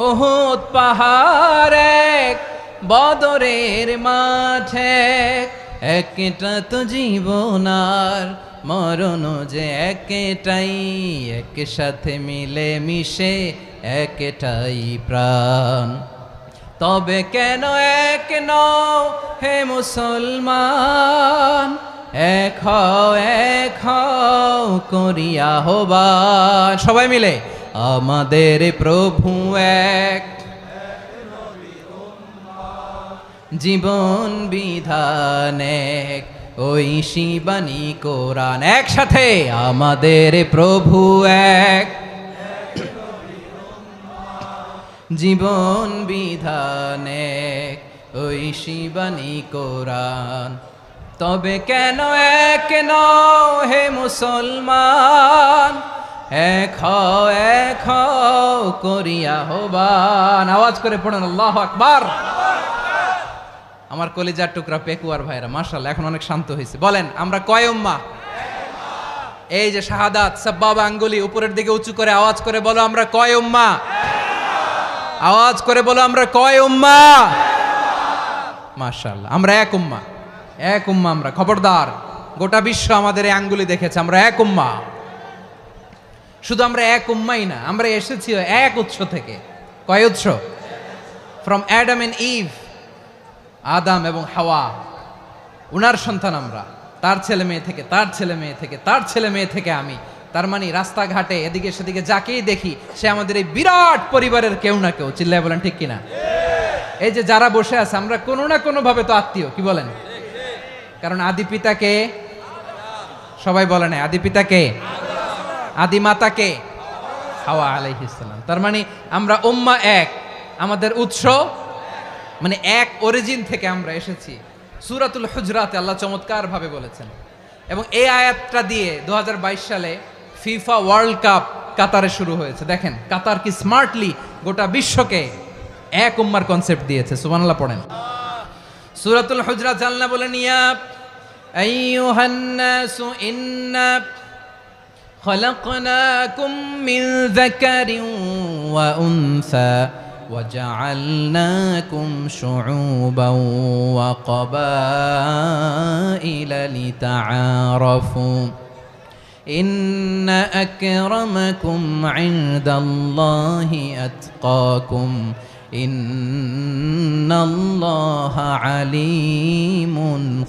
উহুদ পাহাড় এক, বদরের মাঠ এক। একটা তো জীবন আর মরণ যে একটাই, একসাথে মিলে মিশে একটাই প্রাণ। তবে কেন এক নও হে মুসলমান, এক হও করিয়া হবান। সবাই মিলে, আমাদের প্রভু এক, জীবন বিধান এক, ওই শিবানী কোরআন। একসাথে, আমাদের প্রভু এক, জীবন বিধান এক, ওই শিবানী কোরআন। তবে কেন এক নও হে মুসলমান, এক হও করিয়া হবান। আওয়াজ করে পড়ুন আল্লাহু আকবার। আমার কলিজার টুকরা পেকুয়ার ভাইরা মাশাআল্লাহ এখন অনেক শান্ত হয়েছে। বলেন আমরা কয় উম্মাহ? এই যে শাহাদাত সাব্বাবা আঙ্গুলি উপরের দিকে উঁচু করে আওয়াজ করে বলো আমরা কয় উম্মাহ? আওয়াজ করে বলো আমরা কয় উম্মাহ? মাশাআল্লাহ আমরা এক উম্মাহ, এক উম্মাহ আমরা। খবরদার, গোটা বিশ্ব আমাদের এই আঙ্গুলি দেখেছে, আমরা এক উম্মাহ। শুধু আমরা এক উম্মাই না, আমরা এসেছি এক উৎস থেকে। কয় উৎস? ফ্রম অ্যাডাম এন্ড ইভ, আদাম এবং হাওয়া, উনার সন্তান আমরা। তার ছেলে মেয়ে থেকে, তার ছেলে মেয়ে থেকে, তার ছেলে মেয়ে থেকে আমি, তার মানে রাস্তাঘাটে এদিকে সেদিকে যাকেই দেখি সে আমাদের এই বিরাট পরিবারের কেউ না কেউ। চিল্লায় বলেন ঠিক কিনা? এই যে যারা বসে আছে আমরা কোনো না কোনো ভাবে তো আত্মীয়, কি বলেন? কারণ আদি পিতাকে সবাই বলে না, আদি পিতাকে, আদি মাতাকে হাওয়া আলাইহিস সালাম। তার মানে আমরা উম্মা এক, আমাদের উৎস মানে এক অরিজিন থেকে আমরা এসেছি। সূরাতুল হুজরাতে আল্লাহ চমৎকার ভাবে বলেছেন, এবং এই আয়াতটা দিয়ে 2022 সালে ফিফা ওয়ার্ল্ড কাপ কাতারে শুরু হয়েছে। দেখেন কাতার কি স্মার্টলি গোটা বিশ্বকে এক উম্মার কনসেপ্ট দিয়েছে। সুবহানাল্লাহ পড়েন। সূরাতুল হুজরাত আল্লাহ বলেন, ইয়া আইয়ুহান নাসু ইন্না খলাকনাকুম মিন যাকারিন ওয়া উনসা وجعلناكم شعوبا وقبائل لتعارفوا إن أكرمكم عند الله أتقاكم إن الله عليم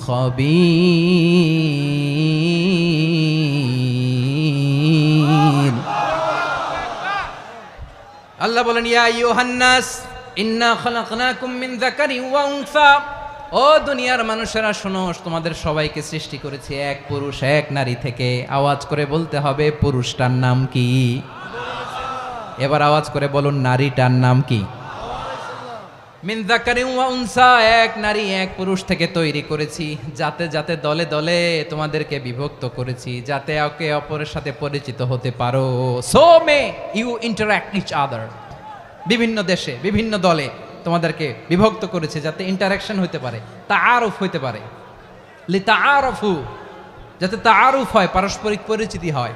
خبير। আল্লাহ বলেন, ইয়া আইয়ুহান নাস ইন্না খলাকনাকুম মিন যাকারিন ওয়া উনসা, ও দুনিয়ার মানুষেরা শোনো, তোমাদের সবাইকে সৃষ্টি করেছি এক পুরুষ এক নারী থেকে। আওয়াজ করে বলতে হবে পুরুষটার নাম কি? এবার আওয়াজ করে বলুন নারীটার নাম কি? মিন যাকারিন ওয়া উনসা, এক নারী এক পুরুষ থেকে তৈরি করেছি। যাতে যাতে দলে দলে তোমাদেরকে বিভক্ত করেছি, যাতে একে অপরের সাথে পরিচিত হতে পারো। So may you interact each other. বিভিন্ন দেশে বিভিন্ন দলে তোমাদেরকে বিভক্ত করেছে যাতে ইন্টারাকশন হতে পারে, তাআরুফ হতে পারে। লিতাআরফু, যাতে তাআরুফ হয়, পারস্পরিক পরিচিতি হয়।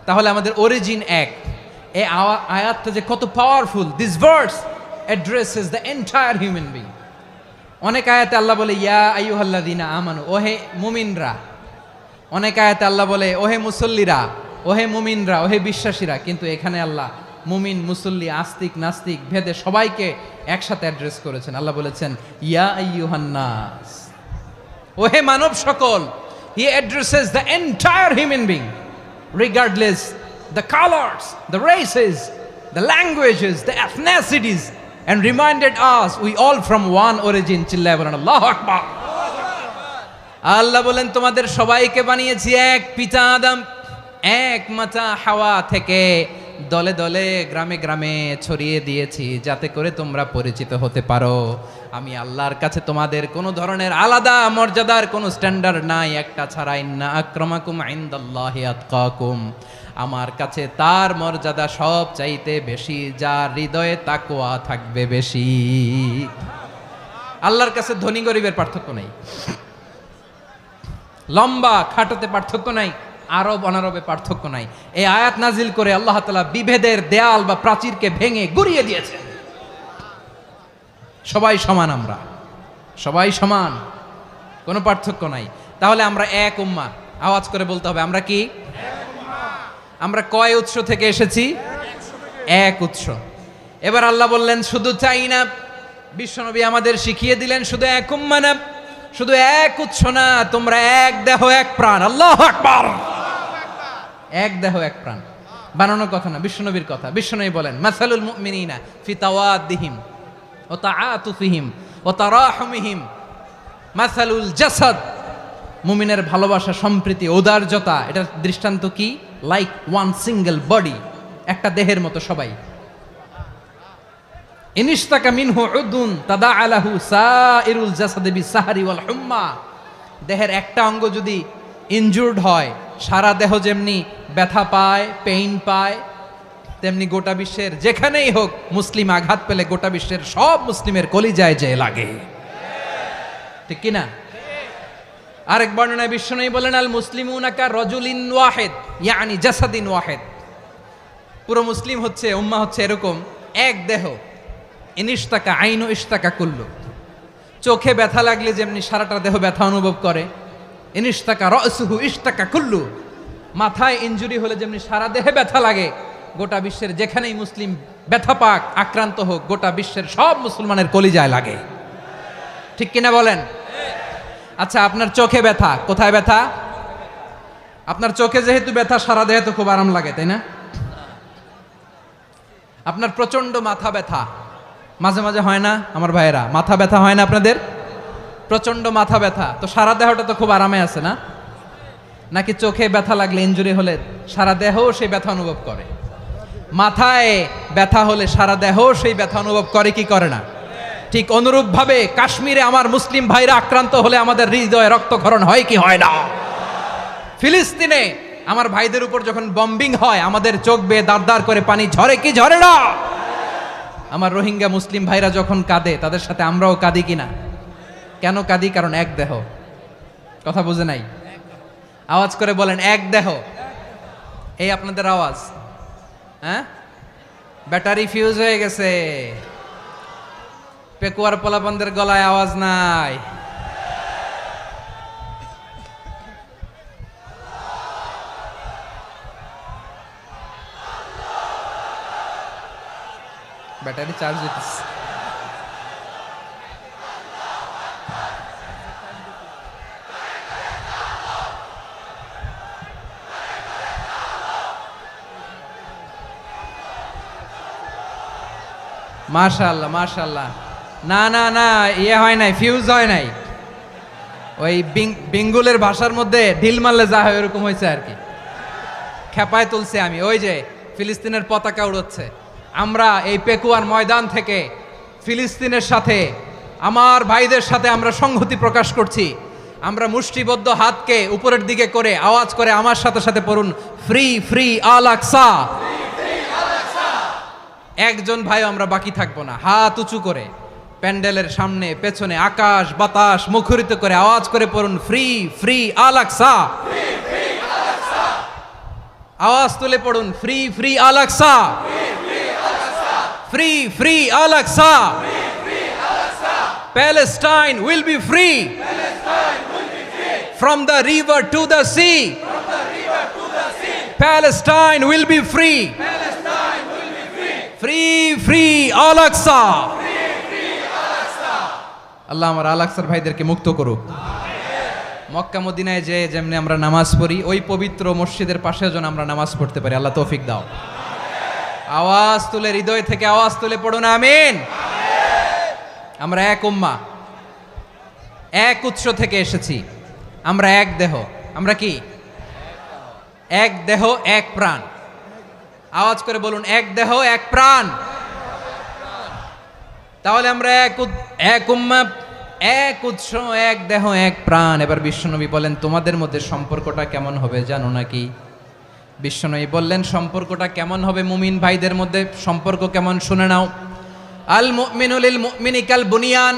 তাহলে আমাদের অরিজিন এক। এই আয়াতটা যে কত powerful! This verse addresses the entire human being. অনেক আয়াতে আল্লাহ বলে ইয়া আইয়ুহাল্লাযীনা আমানু, ওহে মুমিনরা। অনেক আয়াতে আল্লাহ বলে ওহে মুসল্লিরা, ওহে মুমিনরা, ওহে বিশ্বাসীরা। কিন্তু এখানে আল্লাহ মুমিন মুসল্লি আস্তিক নাস্তিক ভেদে সবাইকে একসাথে অ্যাড্রেস করেছেন। আল্লাহ বলেছেন ইয়া আইয়ুহান নাস, ওহে মানব সকল। He addresses the entire human being regardless the colors, the races, the languages, the ethnicities, and reminded us we all from one origin. চিল্লায় বলেন আল্লাহু আকবার। আল্লাহ বলেন তোমাদের সবাইকে বানিয়েছি এক পিতা আদম, এক মাতা হাওয়া থেকে। দলে দলে গ্রামে গ্রামে ছড়িয়ে দিয়েছি যাতে করে তোমরা পরিচিত হতে পারো। আমি আল্লাহর কাছে তোমাদের কোনো ধরনের আলাদা মর্যাদার কোনো স্ট্যান্ডার্ড নাই, একটা ছাড়া। ইন্না আক্রামাকুম ইনদাল্লাহি আতকাকুম, আমার কাছে তার মর্যাদা সব চাইতে বেশি যার হৃদয়ে তাকওয়া থাকবে বেশি। আল্লাহর কাছে ধনী গরিবের পার্থক্য নাই, লম্বা খাটোতে পার্থক্য নাই, আরব অনারবে পার্থক্য নাই। এই আয়াত নাজিল করে আল্লাহ তাআলা বিভেদের দেয়াল বা প্রাচীরকে ভেঙে গুড়িয়ে দিয়েছেন। সবাই সমান, আমরা সবাই সমান, কোনো পার্থক্য নাই। তাহলে আমরা এক উম্মাহ। আওয়াজ করে বলতে হবে আমরা কি? আমরা কয় উৎস থেকে এসেছি? এক উৎস। এবার আল্লাহ বললেন শুধু চাই না, বিশ্বনবী আমাদের শিখিয়ে দিলেন শুধু এক উম্মাহ না, শুধু এক উৎস না, তোমরা এক দেহ এক প্রাণ। আল্লাহু আকবার। এক দেহ এক প্রাণ বানানোর কথা না, বিশ্বনবীর কথা। বিশ্বনবী বলেন মাসালুল মুমিনিনা ফি তাওয়াদ্দিহিম ওয়া তাআতুফিহিম ওয়া তারাহুমিহিম মাসালুল জাসাদ। মুমিনের ভালোবাসা, সম্প্রীতি, ঔদার্যতা, এটার দৃষ্টান্ত কি? লাইক ওয়ান সিঙ্গেল বডি, একটা দেহের মতো সবাই। ইনিশতাকা মিনহু উদুন তাদাআ লাহু সাইরুল জাসাদি বিসাহরি ওয়াল হুম্মা। দেহের একটা অঙ্গ যদি ইনজুর্ড হয়, সারা দেহ যেমনি ব্যথা পায়, পেইন পায়, তেমনি গোটা বিশ্বের যেখানেই হোক মুসলিম আঘাত পেলে গোটা বিশ্বের সব মুসলিমের কলিজায় যে লাগে, ঠিক কিনা? আরেক বর্ণনায় বিশ্বনবী বলেন আল মুসলিমুনা কা রাজুলিন ওয়াহিদ ইয়ানি জাসাদিন ওয়াহিদ। পুরো মুসলিম হচ্ছে, উম্মাহ হচ্ছে এরকম এক দেহ। ইনিশতাকা আইনু ইশতাকা কুল্লু, চোখে ব্যথা লাগলে যেমনি সারাটা দেহ ব্যথা অনুভব করে, ইনিশতাকা রাসুহু ইশতাকা কুল্লু, মাথায় ইনজুরি হলে যেমনি সারা দেহে ব্যথা লাগে, গোটা বিশ্বের যেখানেই মুসলিম ব্যথা পাক, আক্রান্ত হোক, গোটা বিশ্বের সব মুসলমানের কলিজায় লাগে, ঠিক কিনা বলেন? আচ্ছা, আপনার চোখে ব্যথা, কোথায় ব্যথা? আপনার চোখে যেহেতু ব্যথা, সারা দেহে তো খুব আরাম লাগে, তাই না? আপনার প্রচন্ড মাথা ব্যথা মাঝে মাঝে হয় না আমার ভাইয়েরা? মাথা ব্যথা হয় না আপনাদের? প্রচন্ড মাথা ব্যথা, তো সারা দেহটা তো খুব আরামে আছে না? নাকি চোখে ব্যথা লাগলে, ইনজুরি হলে সারা দেহ সেই ব্যথা অনুভব করে? মাথায় ব্যথা হলে সারা দেহ সেই ব্যথা অনুভব করে কি করে না? ঠিক অনুরূপভাবে কাশ্মীরে আমার মুসলিম ভাইরা আক্রান্ত হলে আমাদের হৃদয়ে রক্তক্ষরণ হয় কি হয় না? ফিলিস্তিনে আমার ভাইদের উপর যখন বম্বিং হয় আমাদের চোখ বেয়ে দাঁড় দাঁড় করে পানি ঝরে কি ঝরে না? আমার রোহিঙ্গা মুসলিম ভাইরা যখন কাঁদে তাদের সাথে আমরাও কাঁদি কিনা? কেন কাঁদি? কারণ এক দেহ। কথা বুঝে নাই? আওয়াজ করে বলেন, এক দেহ। এই আপনাদের আওয়াজ, হ্যাঁ? ব্যাটারি ফিউজ হয়ে গেছে, পেকুয়ার পোলাপানদের গলায় আওয়াজ নাই। ব্যাটারি চার্জ হইতেছে। মাশাআল্লাহ মাশাআল্লাহ। না না না, ইয়ে হয় নাই, ফিউজ হয় নাই। ওই বেঙ্গলের ভাষার মধ্যে ঢিল মারলে যা হয় এরকম হয়েছে আর কি। খেপায় তুলছে আমি। ওই যে ফিলিস্তিনের পতাকা উড়োচ্ছে। আমরা এই পেকুয়ার ময়দান থেকে ফিলিস্তিনের সাথে, আমার ভাইদের সাথে আমরা সংহতি প্রকাশ করছি। আমরা মুষ্টিবদ্ধ হাতকে উপরের দিকে করে আওয়াজ করে আমার সাথে সাথে পড়ুন, ফ্রি ফ্রি আল আকসা। একজন ভাই আমরা বাকি থাকবো না। হাত উঁচু করে প্যান্ডেলের সামনে পেছনে আকাশ বাতাস মুখরিত করে আওয়াজ করে পড়ুন, ফ্রি ফ্রি আল আকসা। আওয়াজ তুলে পড়ুন, free free Al Aqsa, free free Al Aqsa. Palestine will be free from the river to the sea. Palestine will be free. Free free Al Aqsa. আল্লাহ আমার আল আকসার ভাইদেরকে মুক্ত করুক। মক্কা মদিনায় যে যেমনি আমরা নামাজ পড়ি, ওই পবিত্র মসজিদের পাশে যেন আমরা নামাজ পড়তে পারি। আল্লাহ তৌফিক দাও। আওয়াজ তুলে, হৃদয় থেকে আওয়াজ তুলে পড়ুন আমিন। আমরা এক উম্মাহ, এক উৎস থেকে এসেছি। আমরা এক দেহ। আমরা কি? এক দেহ এক প্রাণ। আওয়াজ করে বলুন, এক দেহ এক প্রাণ। তাহলে আমরা এক উম্মাহ, এক উৎস, এক দেহ এক প্রাণ। এবার বিশ্বনবী বলেন, তোমাদের মধ্যে সম্পর্কটা কেমন হবে জানো নাকি? বিশ্বনবী বললেন, সম্পর্কটা কেমন হবে মুমিন ভাইদের মধ্যে? সম্পর্ক কেমন শুনে নাও। আল মুমিনু লিল মুমিনি কাল বুনিয়ান,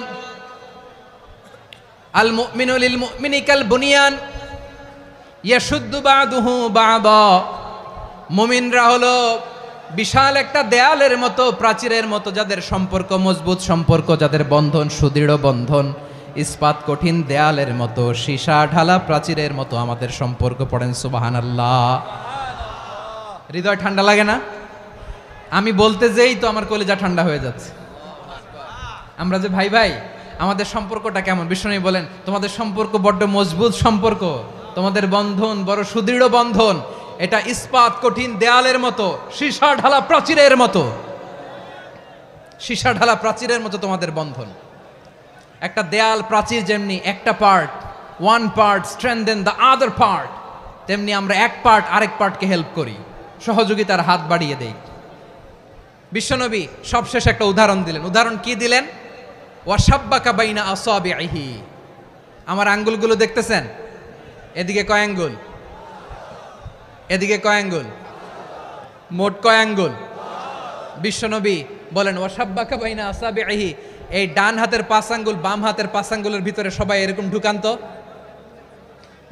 আল মুমিনু লিল মুমিনি কাল বুনিয়ান ইয়াশুদ্দু বাদুহু বাদা। মুমিনরা হলো বিশাল একটা দেয়ালের মতো, প্রাচীরের মতো, যাদের সম্পর্ক মজবুত সম্পর্ক, যাদের বন্ধন সুদৃঢ় বন্ধন, ইস্পাত কঠিন দেয়ালের মতো, সীসা ঢালা প্রাচীরের মতো আমাদের সম্পর্ক। পড়েন সুবহানাল্লাহ। হৃদয় ঠান্ডা লাগে না? আমি বলতে যেই তো আমার কলিজা ঠান্ডা হয়ে যাচ্ছে। আমরা যে ভাই ভাই, আমাদের সম্পর্কটা কেমন? বিষ্ণু বলেন, তোমাদের সম্পর্ক বড্ড মজবুত সম্পর্ক, তোমাদের বন্ধন বড় সুদৃঢ় বন্ধন। এটা ইস্পাত কঠিন দেয়ালের মতো, সীসা ঢালা প্রাচীরের মতো, সীসা ঢালা প্রাচীরের মতো তোমাদের বন্ধন। একটা দেয়াল প্রাচীর যেমনি একটা part, one part strengthen the other part, তেমনি আমরা এক পার্ট আরেক পার্টকে হেল্প করি, সহযোগিতার হাত বাড়িয়ে দেই। বিশ্বনবী সবশেষ একটা উদাহরণ দিলেন। উদাহরণ কি দিলেন? ওয়াসাব্বাকা বাইনা আসাবিহি। আমার আঙ্গুলগুলো দেখতেছেন? এদিকে কয় আঙ্গুল? এদিকে কয় আঙ্গুল? মোট কয় আঙ্গুল? বিশ্বনবী বলেন, ওয়াসাব্বাকা বাইনা আসাবিহি। এই ডান হাতের 5 আঙ্গুল বাম হাতের 5 আঙ্গুলের ভিতরে সবাই এরকম ঢুকান তো,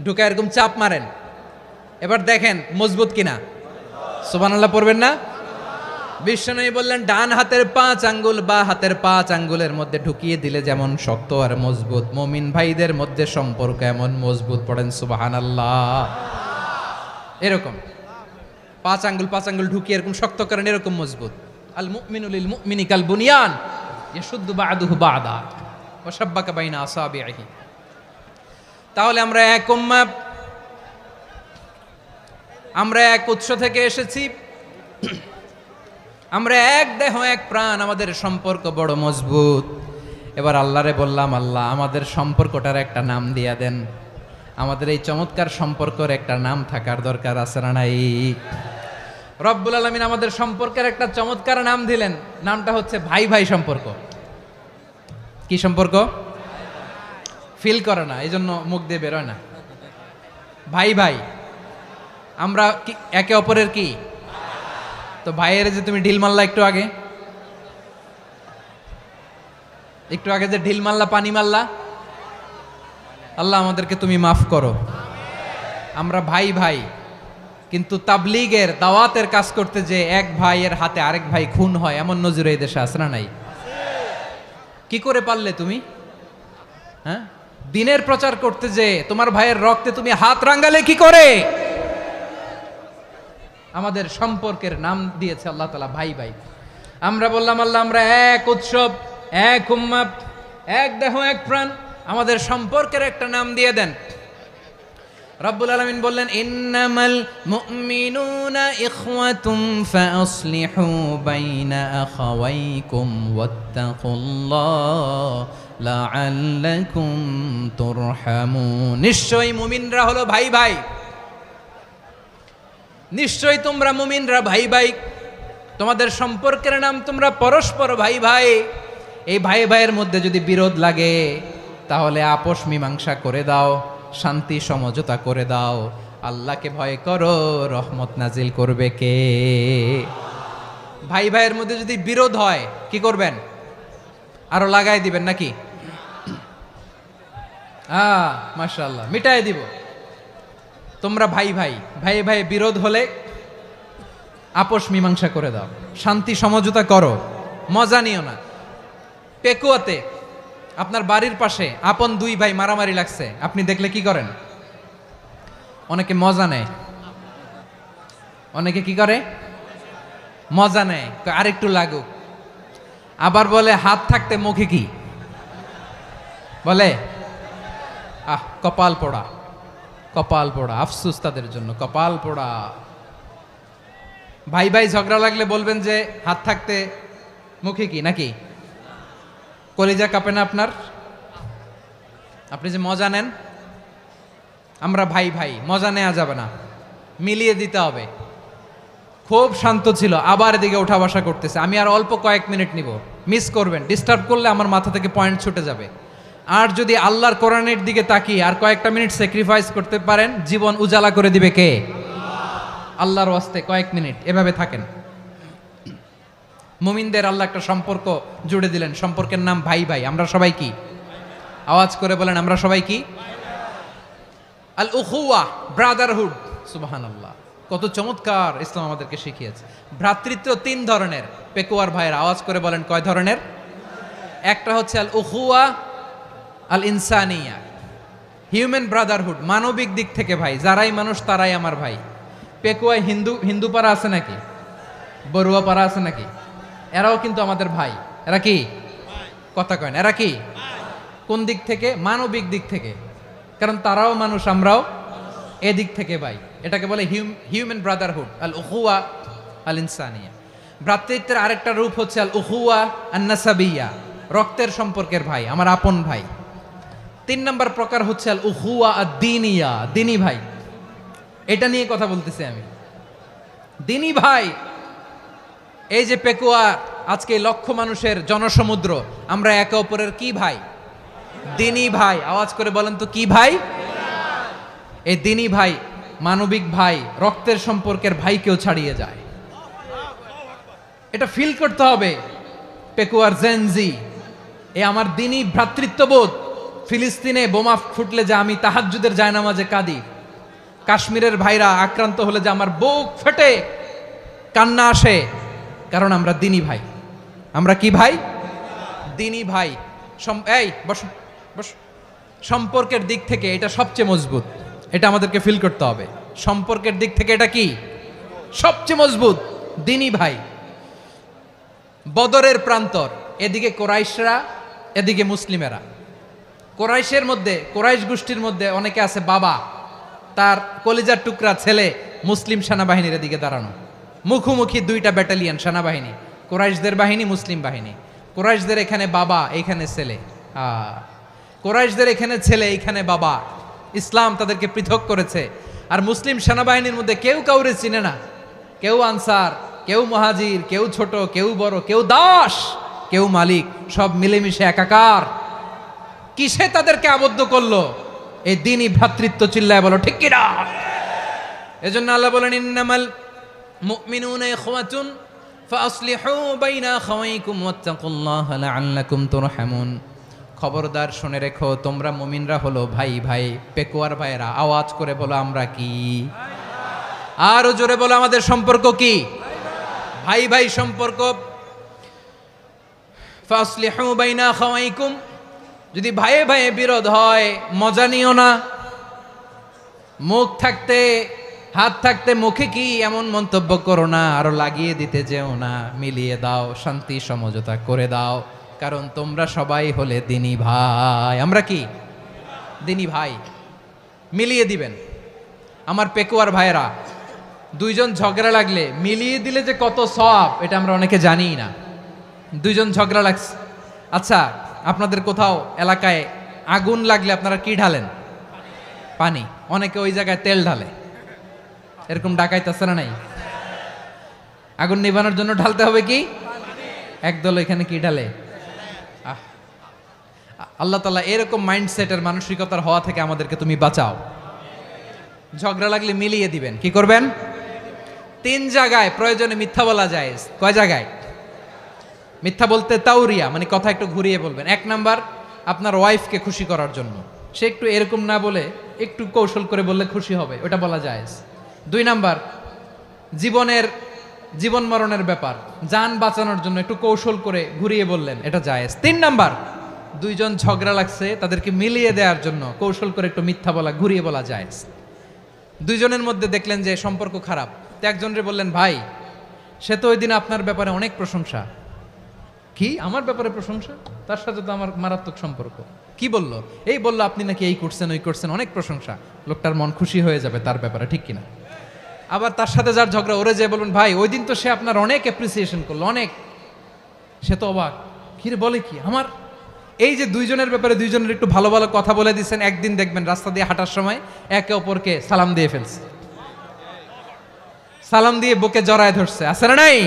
ঢুকা এরকম চাপ মারেন। এবার দেখেন মজবুত কিনা। সুবহানাল্লাহ পড়বেন না? বিশ্বনবী বললেন, ডান হাতের 5 আঙ্গুল বা হাতের 5 আঙ্গুলের মধ্যে ঢুকিয়ে দিলে যেমন শক্ত আর মজবুত, মুমিন ভাইদের মধ্যে সম্পর্ক এমন মজবুত। পড়েন সুবহানাল্লাহ। এরকম 5 আঙ্গুল ঢুকিয়ে এরকম শক্ত করেন, এরকম মজবুত। আল মুমিনু লিল মুমিনি কাল বুনিয়ান ইয়াশুদ্দু বা'দুহু বা'দা ওয়া শাব্বাকা বাইনা আসাবিহি। তাহলে আমরা এক উম্মাহ, আমরা এক উৎস থেকে এসেছি, আমরা এক দেহ এক প্রাণ, আমাদের সম্পর্ক বড় মজবুত। এবার আল্লাহরে বললাম, আল্লাহ আমাদের সম্পর্কটার একটা নাম দিয়া দেন। আমাদের এই চমৎকার সম্পর্কের একটা নাম থাকার দরকার আছে না নাই? রব্বুল আলামিন আমাদের সম্পর্কের একটা চমৎকার নাম দিলেন, নামটা হচ্ছে ভাই ভাই সম্পর্ক। কি সম্পর্ক? ফিল করে না, এই জন্য মুখ দিয়ে বেরোয় না। ভাই ভাই, আমরা কি একে অপরের কি? তো ভাইয়ের যে তুমি ঢিল মারলা একটু আগে, যে ঢিল মারলা, পানি মারলা, আল্লাহ আমাদেরকে তুমি মাফ করো। আমরা ভাই ভাই, কিন্তু তাবলীগের দাওয়াতের কাজ করতে যে এক ভাইয়ের হাতে আরেক ভাই খুন হয়, এমন নজির এই দেশে আছে না নাই? কি করে পারলে তুমি? হ্যাঁ, দিনের প্রচার করতে যে তোমার ভাইয়ের রক্তে তুমি হাত রাঙ্গালে কি করে? আমাদের সম্পর্কের নাম দিয়েছে আল্লাহ তাআলা ভাই ভাই। আমরা বললাম, আল্লাহ আমরা এক উৎসব, এক উম্মাহ, এক দেহ এক প্রাণ, আমাদের সম্পর্কের একটা নাম দিয়ে দেন। রব্বুল আলামিন বললেন, ইন্নামাল মুমিনুনা ইখওয়াতুম ফাআসলিহু বাইনা আখাওয়াইকুম ওয়াত্তাকুল্লাহ লাআল্লাকুম তুরহামুন। নিশ্চয়ই মুমিনরা হলো ভাই ভাই, নিশ্চয়ই তোমরা মুমিনরা ভাই ভাই, তোমাদের সম্পর্কের নাম তোমরা পরস্পর ভাই ভাই। এই ভাই ভাইয়ের মধ্যে যদি বিরোধ লাগে তাহলে আপোষ মীমাংসা করে দাও, শান্তি সমঝোতা করে দাও। আল্লাহকে ভয় করো, রহমত নাজিল করবে কে? ভাই ভাইয়ের মধ্যে যদি বিরোধ হয় কি করবেন? আরো লাগাই দিবেন নাকি? মাশাআল্লাহ, মিটাই দিব। তোমরা ভাই ভাই, ভাই ভাই বিরোধ হলে আপোষ মীমাংসা করে দাও, শান্তি সমঝোতা করো, মজা নিও না। পেকুয়াতে আপনার বাড়ির পাশে আপন দুই ভাই মারামারি লাগছে, আপনি দেখলে কি করেন? অনেকে মজা নেয়। অনেকে কি করে? মজা নেয়, আরেকটু লাগুক। আবার বলে হাত থাকতে মুখে কি বলে? কপাল পোড়া, কপাল পোড়া। আফসোস তাদের জন্য, কপাল পোড়া। ভাই ভাই ঝগড়া লাগলে বলবেন যে হাত থাকতে মুখে কি, নাকি? কলিজা কাঁপে না আপনার? আপনি যে মজা নেন। আমরা ভাই ভাই, মজা নেওয়া যাবে না, মিলিয়ে দিতে হবে। খুব শান্ত ছিল, আবার এদিকে ওঠা বসা করতেছে। আমি আর অল্প কয়েক মিনিট নিব, মিস করবেন। ডিস্টার্ব করলে আমার মাথা থেকে পয়েন্ট ছুটে যাবে। আর যদি আল্লাহর কোরআনের দিকে তাকিয়ে আর কয়েকটা মিনিট স্যাক্রিফাইস করতে পারেন, জীবন উজালা করে দিবে কে? আল্লাহর ওয়াস্তে কয়েক মিনিট এভাবে থাকেন। মুমিনদের আল্লাহ একটা সম্পর্ক জুড়ে দিলেন, সম্পর্কের নাম ভাই ভাই। আমরা সবাই কি? আওয়াজ করে বলেন, আমরা সবাই কি? আল উখুয়া, ব্রাদারহুড। সুবহানাল্লাহ, কত চমৎকার ইসলাম আমাদেরকে শিখিয়েছে। ভ্রাতৃত্ব তিন ধরনের। পেকুয়ার ভাইয়ের আওয়াজ করে বলেন, কয় ধরনের? একটা হচ্ছে আল উখুয়া আল ইনসানিয়া, হিউম্যান ব্রাদারহুড, মানবিক দিক থেকে ভাই। যারাই মানুষ তারাই আমার ভাই। পেকুয়ায় হিন্দু পাড়া আছে নাকি? বড়ুয়া পাড়া আছে নাকি? এরাও কিন্তু আমাদের ভাই। এরা কি? কথা কয় না, এরা কি? কোন দিক থেকে? মানবিক দিক থেকে। কারণ তারাও মানুষ, আমরাও এদিক থেকে ভাই। এটাকে বলে হিউম্যান ব্রাদারহুড, আল উখুয়া আল ইনসানিয়া। ভ্রাতৃত্বের আরেকটা রূপ হচ্ছে আল উখুয়া আন নাসাবিয়া, রক্তের সম্পর্কের ভাই, আমার আপন ভাই। 3 নম্বর প্রকার হচ্ছে আল উখুয়া আদ-দীনিয়া, দিনী ভাই। এটা নিয়ে কথা বলতেছি আমি। দিনী ভাই, এই যে পেকুয়া, আজকে লক্ষ মানুষের জনসমুদ্র, আমরা একে অপরের কি ভাই? দিনী ভাই। আওয়াজ করে বলেন তো, কি ভাই? এই দিনী ভাই, মানবিক ভাই, রক্তের সম্পর্কের ভাইকেও ছাড়িয়ে যায়। এটা ফিল করতে হবে। পেকুয়ার জেনজি, এ আমার দিনী ভ্রাতৃত্ববোধ। ফিলিস্তিনে বোমা ফুটলে যে আমি তাহাজ্জুদের জায়নামাজে কাঁদি, কাশ্মীরের ভাইরা আক্রান্ত হলে যে আমার বুক ফেটে কান্না আসে, কারণ আমরা দিনী ভাই। আমরা কি ভাই? দিনী ভাই। এই বসো বসো। সম্পর্কের দিক থেকে এটা সবচেয়ে মজবুত, এটা আমাদেরকে ফিল করতে হবে। সম্পর্কের দিক থেকে এটা কি? সবচেয়ে মজবুত, দিনী ভাই। বদরের প্রান্তর, এদিকে কোরাইশরা, এদিকে মুসলিমেরা। কোরাইশের মধ্যে, কোরাইশ গোষ্ঠীর মধ্যে অনেকে আছে বাবা, তার কলিজার টুকরা ছেলে মুসলিম সেনাবাহিনীর দিকে দাঁড়ানো, মুখোমুখি দুইটা ব্যাটালিয়ন সেনাবাহিনী, কুরাইশদের বাহিনী, মুসলিম বাহিনী। কুরাইশদের এখানে বাবা, এইখানে ছেলে। কুরাইশদের এখানে ছেলে, এইখানে বাবা। ইসলাম তাদেরকে পৃথক করেছে। আর মুসলিম সেনাবাহিনীর মধ্যে কেউ কাউরে চিনে না, কেউ আনসার, কেউ মুহাজির, কেউ ছোট, কেউ বড়, কেউ দাস, কেউ মালিক, সব মিলেমিশে একাকার। কিসে তাদেরকে আবদ্ধ করলো? এই দ্বীনি ভ্রাতৃত্ব। চিল্লায় বলো ঠিক কিনা? এজন্য আল্লাহ বলেন, ইন্নামাল মুমিনুনা ইখওয়াতুন ফাসলিহু বাইনা আখাওয়াইকুম ওয়াত্তাকুল্লাহা লাআল্লাকুম তুরহামুন। খবরদার শুনে রেখো, তোমরা মুমিনরা হলো ভাই ভাই। পেকুয়ার ভাইরা আওয়াজ করে বলো আমরা কি? আরো জোরে বলো আমাদের সম্পর্ক কি? ভাই ভাই সম্পর্ক। ফাসলিহু বাইনা আখাওয়াইকুম, যদি ভাইয়ে ভাইয়ে বিরোধ হয় মজা নিও না। মুখ থাকতে হাত থাকতে মুখে কি এমন মন্তব্য করো না, আরো লাগিয়ে দিতে যেও না। মিলিয়ে দাও, শান্তি সমঝোতা করে দাও, কারণ তোমরা সবাই হলে দ্বীনি ভাই। আমরা কি? দ্বীনি ভাই। মিলিয়ে দিবেন। আমার পেকুয়ার ভাইরা, দুইজন ঝগড়া লাগলে মিলিয়ে দিলে যে কত সওয়াব, এটা আমরা অনেকে জানি না। দুইজন ঝগড়া লাগছে, আচ্ছা আপনাদের কোথাও এলাকায় আগুন লাগলে আপনারা কি ঢালেন? পানি। অনেকে ওই জায়গায় তেল ঢালে। এরকম ডাকাইতে আছে না নাই? আগুন নিভানোর জন্য ঢালতে হবে কি? একদল এখানে কি ঢালে? আল্লাহ তাআলা এরকম মাইন্ডসেটের মানসিকতার হওয়া থেকে আমাদেরকে তুমি বাঁচাও। ঝগড়া লাগলে মিলিয়ে দিবেন। কি করবেন? 3 জায়গায় প্রয়োজনে মিথ্যা বলা যায়। কয় জায়গায় মিথ্যা বলতে? তাউরিয়া, মানে কথা একটু ঘুরিয়ে বলবেন। 1 নাম্বার, আপনার ওয়াইফকে খুশি করার জন্য। সে একটু এরকম না বলে একটু কৌশল করে বললে খুশি হবে, ওটা বলা যায়। 2 নাম্বার, জীবন মরণের ব্যাপার, জান বাঁচানোর জন্য একটু কৌশল করে ঘুরিয়ে বললেন, এটা জায়েজ। 3 নাম্বার, দুইজন ঝগড়া লাগছে তাদেরকে মিলিয়ে দেওয়ার জন্য কৌশল করে একটু মিথ্যা বলা, ঘুরিয়ে বলা জায়েজ। দুইজনের মধ্যে দেখলেন যে সম্পর্ক খারাপ, তো একজনরে বললেন, ভাই সে তো ওই দিন আপনার ব্যাপারে অনেক প্রশংসা। কি আমার ব্যাপারে প্রশংসা? তার সাথে তো আমার মারাত্মক সম্পর্ক। কি বললো? এই বললো আপনি নাকি এই করছেন ওই করছেন, অনেক প্রশংসা। লোকটার মন খুশি হয়ে যাবে তার ব্যাপারে, ঠিক কিনা? আবার তার সাথে যার ঝগড়া, ওরে যে বলুন, ভাই ওই দিন তো সে আপনার অনেক অ্যাপ্রিসিয়েশন করলো, অনেক। সে তো অবাক, কিরে বলে কি আমার? এই যে দুইজনের ব্যাপারে দুইজনের একটু ভালো ভালো কথা বলে দিচ্ছেন, একদিন দেখবেন রাস্তা দিয়ে হাঁটার সময় একে অপরকে সালাম দিয়ে ফেলছে, সালাম দিয়ে বুকে জড়ায় ধরছে, আছে না নাই?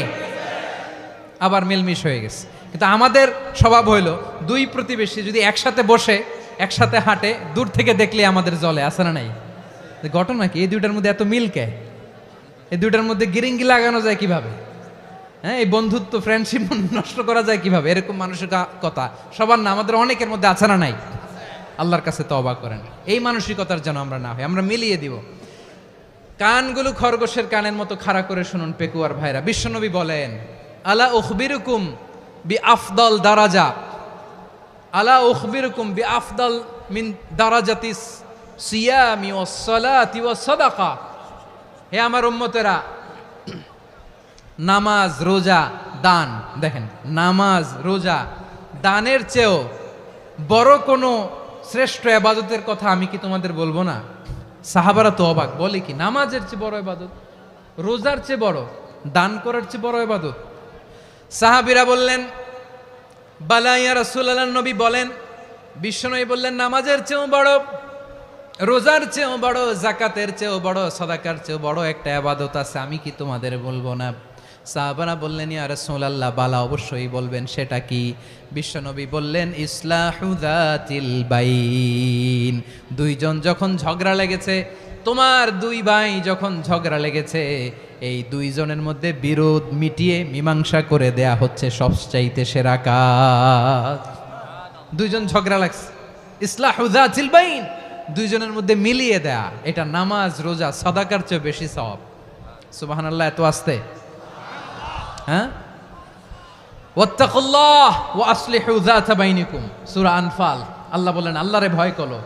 আবার মিলমিশ হয়ে গেছে। কিন্তু আমাদের স্বভাব হইল, দুই প্রতিবেশী যদি একসাথে বসে একসাথে হাঁটে, দূর থেকে দেখলে আমাদের জলে, আছে না নাই? ঘটনা কি? এই দুইটার মধ্যে এত মিল কে? এই দুইটার মধ্যে গিরিঙ্গি লাগানো যায় কিভাবে? হ্যাঁ, এই বন্ধুত্ব ফ্রেন্ডশিপ নষ্ট করা যায় কিভাবে? এরকম মানুষের কথা সবার না, আমাদের অনেকের মধ্যে আছে না নাই? আল্লাহর কাছে তওবা করেন, এই মানসিকতার যেন আমরা না হই, আমরা মিলিয়ে দিব। কানগুলো খরগোশের কানের মতো খাড়া করে শুনুন পেকুয়ার ভাইরা। বিশ্বনবী বলেন, আলা উখবিরুকুম বি আফদল দারাজা, আলা উখবিরুকুম বি আফদল মিন দারাজাতিস সিয়ামি ওয়াস সালাতি ওয়াস সাদাকা। হে আমার উম্মতেরা, নামাজ, রোজা, দান, দেখেন নামাজ, রোজা, দানের চেয়েও বড় কোনো শ্রেষ্ঠ ইবাদতের কথা আমি কি তোমাদের বলবো না? সাহাবারা তো অবাক, বলে কি নামাজের চেয়ে বড় ইবাদত, রোজার চেয়ে বড়, দান করার চেয়ে বড় ইবাদত? সাহাবীরা বললেন, বালা ইয়া রাসূলুল্লাহ। নবী বলেন, বিশ্বনবী বললেন, নামাজের চেয়েও বড়, রোজার চেয়েও বড়, যাকাতের চেয়েও বড়, সাদাকার চেয়েও বড় একটা ইবাদত আছে, আমি কি তোমাদের বলবো না? সাহাবারা বললেন, ইয়া রাসূলুল্লাহ, বালা অবশ্যই বলবেন, সেটা কি? বিশ্বনবী বললেন, ইসলাহু যাতিল বাইন। দুইজন যখন ঝগড়া লেগেছে, তোমার দুই ভাই যখন ঝগড়া লেগেছে, এই দুইজনের মধ্যে বিরোধ মিটিয়ে মীমাংসা করে দেয়া হচ্ছে সবচাইতে সেরা কাজ। দুইজন ঝগড়া লাগছে, ইসলাহু যাতিল বাইন, দুইজনের মধ্যে মিলিয়ে দেয়া, এটা নামাজ, রোজা, সাদাকার চেয়ে বেশি সওয়াব। সুবহানাল্লাহ, এত আস্তে? হ্যাঁ, ওয়াত্তাকুল্লাহ ওয়া আসলিহু যাতা বাইনিকুম, সূরা আনফাল। আল্লাহ বলেন, আল্লাহরে ভয় করো,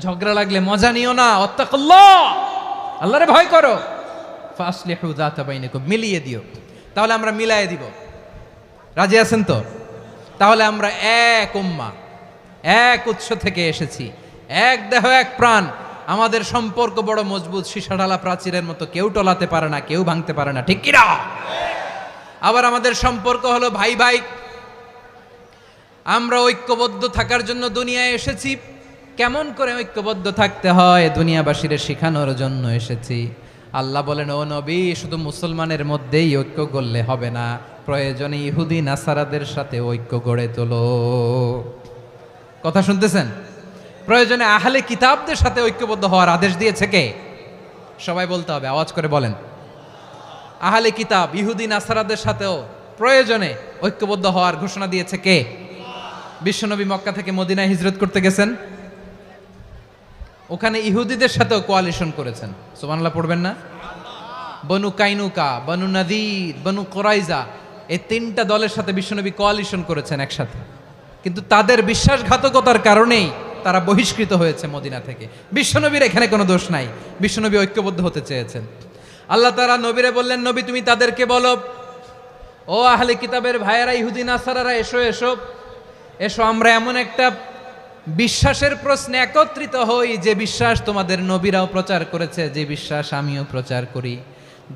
ঝগড়া লাগলে মজা নিও না, ওয়াত্তাকুল্লাহ, আল্লাহরে ভয় করো, ফাসলিহু যাতা বাইনিকুম, মিলিয়ে দিও। তাহলে আমরা মিলায়ে দিব, রাজি আছেন তো? তাহলে আমরা এক উম্মাহ, এক উৎস থেকে এসেছি, এক দেহ এক প্রাণ, আমাদের সম্পর্ক বড় মজবুত, সীসাঢালা প্রাচীরের মতো, কেউ টলাতে পারে না, কেউ ভাঙতে পারে না, ঠিক কিনা? আবার আমাদের সম্পর্ক হলো ভাই ভাই। আমরা ঐক্যবদ্ধ থাকার জন্য দুনিয়ায় এসেছি। কেমন করে ঐক্যবদ্ধ থাকতে হয় দুনিয়াবাসীরে শেখানোর জন্য এসেছি। আল্লাহ বলেন, ও নবী, শুধু মুসলমানের মধ্যেই ঐক্য গড়লে হবে না, প্রয়োজনে ইহুদি নাসারাদের সাথে ঐক্য গড়ে তোলো। কথা শুনতেছেন? প্রয়োজনে আহলে কিতাবদের সাথে ঐক্যবদ্ধ হওয়ার আদেশ দিয়েছে কে? সবাই বলতে হবে, আওয়াজ করে বলেন। আহলে কিতাব ইহুদি নাসারাদের সাথেও প্রয়োজনে ঐক্যবদ্ধ হওয়ার ঘোষণা দিয়েছে কে? বিশ্বনবী মক্কা থেকে মদিনায় হিজরত করতে গেছেন, ওখানে ইহুদিদের সাথেও কোয়ালিশন করেছেন। সুবহানাল্লাহ পড়বেন না? বনু কাইনুকা, বনু নাদির, বনু কোরাইজা, এই তিনটা দলের সাথে বিশ্বনবী কোয়ালিশন করেছেন একসাথে। কিন্তু তাদের বিশ্বাসঘাতকতার কারণেই তারা বহিষ্কৃত হয়েছে মদিনা থেকে। বিশ্বনবীর এখানে কোনো দোষ নাই, বিশ্বনবী ঐক্যবদ্ধ হতে চেয়েছেন। আল্লাহ তাআলা নবীরে বললেন, নবী তুমি তাদেরকে বলো, ও আহলে কিতাবের ভাইয়েরা, ইহুদি নাসারারা, এসো এসো এসো, আমরা এমন একটা বিশ্বাসের প্রশ্নে একত্রিত হই যে বিশ্বাস তোমাদের নবীরাও প্রচার করেছে, যে বিশ্বাস আমিও প্রচার করি,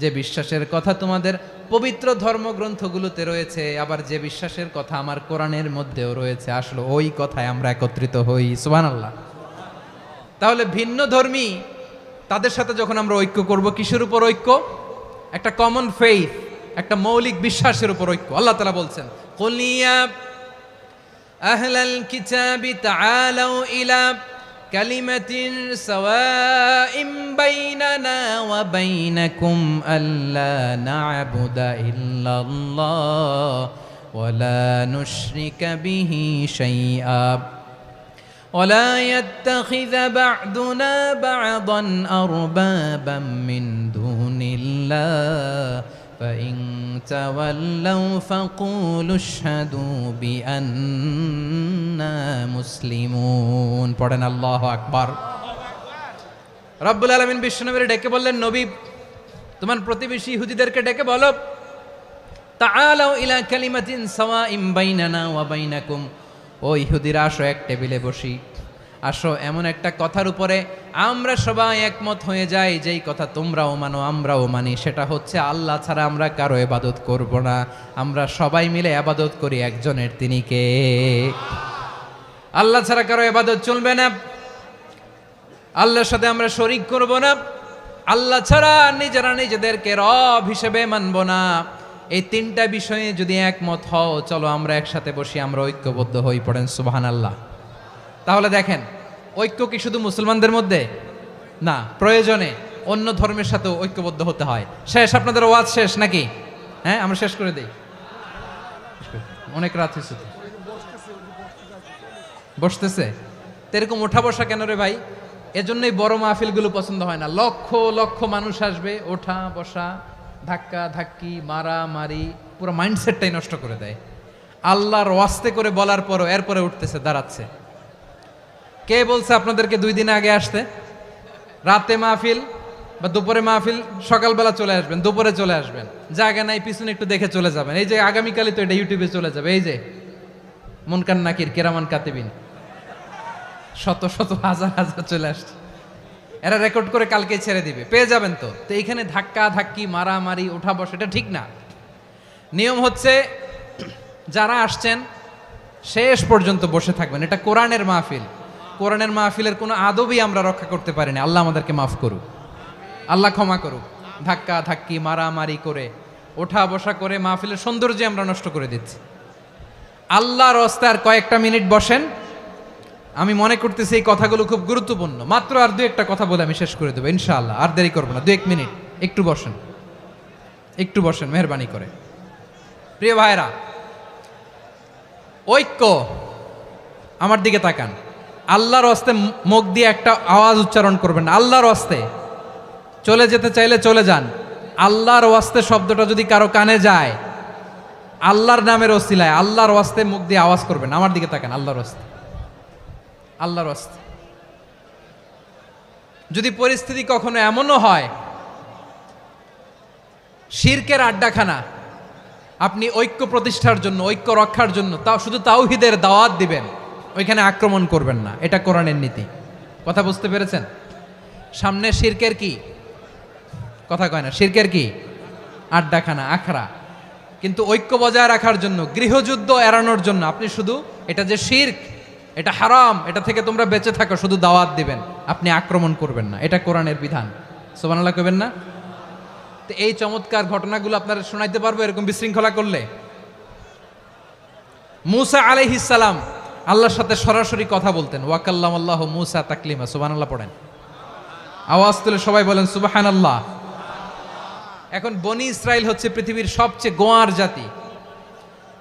যে বিশ্বাসের কথা তোমাদের পবিত্র ধর্মগ্রন্থগুলোতে রয়েছে, আবার যে বিশ্বাসের কথা আমার কোরআনের মধ্যেও রয়েছে, আসলে ওই কথায় আমরা একত্রিত হই। সুবহানাল্লাহ। তাহলে ভিন্ন ধর্মী তাদের সাথে যখন আমরা ঐক্য করব, কিসের উপর ঐক্য? একটা কমন ফেইথ, একটা মৌলিক বিশ্বাসের উপর ঐক্য। আল্লাহ তাআলা বলছেন, কুলিয়া আহলাল কিতাবি তাআলাউ ইলা কালিমাতিন সাওয়াইম বাইনানা ওয়া বাইনাকুম আল্লা না'বুদা ইল্লাল্লাহ ওয়া লা নুশরিকা বিহি শাইআ ولا يتخذ بعضنا بعضا أربابا من دون الله فإن تولوا فقولوا اشهدوا بأننا مسلمون পড়েন আল্লাহু আকবার। রব্বুল আলামিন বিশ্বনবীর ডেকে বললেন, নবী তোমার প্রতিবেশী ইহুদিদেরকে ডেকে বলো, তাআলাউ ইলা কালিমাতিন সাওয়াইম বাইনানা ওয়া বাইনাকুম, ও ইহুদিরা আসো, এক টেবিলে বসি, আসো এমন একটা কথার উপরে আমরা সবাই একমত হয়ে যাই, যেই কথা তোমরাও মানো আমরাও মানি, সেটা হচ্ছে আল্লাহ ছাড়া আমরা কারো ইবাদত করব না, আমরা সবাই মিলে ইবাদত করি একজনের, তিনি কে? আল্লাহ ছাড়া কারো ইবাদত চলবে না, আল্লাহর সাথে আমরা শরীক করব না, আল্লাহ ছাড়া নিজেরা নিজেদেরকে রব হিসেবে মানব না। এই তিনটা বিষয়ে যদি একমত হও, চলো আমরা একসাথে বসি, আমরা ঐক্যবদ্ধ হই। পড়েন সুবহানাল্লাহ। তাহলে দেখেন, ঐক্য কি শুধু মুসলমানদের মধ্যে না, প্রয়োজনে অন্য ধর্মের সাথেও ঐক্যবদ্ধ হতে হয়। শেষ? আপনাদের ওয়াজ শেষ নাকি? হ্যাঁ, আমরা শেষ করে দেই, অনেক রাত হয়েছে। বসতেছে তো এরকম ওঠা বসা কেন রে ভাই? এজন্যই বড় মাহফিলগুলো পছন্দ হয় না। লক্ষ লক্ষ মানুষ আসবে, ওঠা বসা, ধাক্কা ধাক্কি, মারামারি, পুরো মাইন্ডসেটটাই নষ্ট করে দেয়। আল্লাহর ওয়াস্তে করে বলার পরও এরপরে উঠতেছে, দাঁড়াচ্ছে। কে বলছে আপনাদেরকে 2 দিন আগে আসতে? রাতে মাহফিল বা দুপুরে মাহফিল, সকালবেলা চলে আসবেন, দুপুরে চলে আসবেন, জায়গা নাই পিছনে একটু দেখে চলে যাবেন। এই যে আগামীকালই তো এটা ইউটিউবে চলে যাবে, এই যে মুনকার নাকির কিরামান কাতিবিন, শত শত হাজার হাজার চলে আসছে, এরা রেকর্ড করে কালকে ছেড়ে দিবে, পেয়ে যাবেন। তো তো এইখানে ধাক্কা ধাক্কি, মারামারি, ওঠা বসা, এটা ঠিক না। নিয়ম হচ্ছে যারা আসছেন শেষ পর্যন্ত বসে থাকবেন। এটা কোরআনের মাহফিল, কোরআনের মাহফিলের কোনো আদবই আমরা রক্ষা করতে পারিনি। আল্লাহ আমাদেরকে মাফ করুক, আল্লাহ ক্ষমা করুক। ধাক্কা ধাক্কি, মারামারি করে, ওঠা বসা করে মাহফিলের সৌন্দর্য আমরা নষ্ট করে দিচ্ছি। আল্লাহর রাস্তায় আর কয়েকটা মিনিট বসেন। আমি মনে করতেছি এই কথাগুলো খুব গুরুত্বপূর্ণ। মাত্র আর 2-1টা কথা বলে আমি শেষ করে দেবো ইনশাআল্লাহ, আর দেরি করবো না। 2-1 মিনিট একটু বসেন, একটু বসেন মেহরবানি করে। প্রিয় ভাইরা, ঐক্য, আমার দিকে তাকান। আল্লাহর রাস্তায় মুখ দিয়ে একটা আওয়াজ উচ্চারণ করবেন না। আল্লাহর রাস্তায় চলে যেতে চাইলে চলে যান। আল্লাহর ওয়াস্তে শব্দটা যদি কারো কানে যায়, আল্লাহর নামের ওসিলায় আল্লাহর ওয়াস্তে মুখ দিয়ে আওয়াজ করবেন। আমার দিকে তাকান। আল্লাহর ওয়াস্তে, আল্লাহর ওয়াস্তে। যদি পরিস্থিতি কখনো এমনও হয় শিরকের আড্ডাখানা, আপনি ঐক্য প্রতিষ্ঠার জন্য, ঐক্য রক্ষার জন্য তাও শুধু তাওহীদের দাওয়াত দিবেন, ওইখানে আক্রমণ করবেন না। এটা কোরআনের নীতি। কথা বুঝতে পেরেছেন? সামনে শিরকের কি কথা কয় না, শিরকের কি আড্ডাখানা, আখড়া। কিন্তু ঐক্য বজায় রাখার জন্য, গৃহযুদ্ধ এড়ানোর জন্য আপনি শুধু এটা যে শিরক, এটা হারাম, এটা থেকে তোমরা বেঁচে থাকো, শুধু দাওয়াত দিবেন, আপনি আক্রমণ করবেন না। এটা কোরআনের বিধান। সুবহানাল্লাহ কইবেন না? তো এই চমৎকার ঘটনাগুলো আপনারা শোনাইতে পারবো এরকম বিশৃঙ্খলা করলে। মূসা আলাইহিস সালাম আল্লাহর সাথে সরাসরি কথা বলতেন। ওয়াকাল্লামাল্লাহু মূসা তাকলিমা। সুবহানাল্লাহ পড়েন, আওয়াজ তুলে সবাই বলেন সুবহানাল্লাহ। এখন বনি ইসরাইল হচ্ছে পৃথিবীর সবচেয়ে গোয়ার জাতি।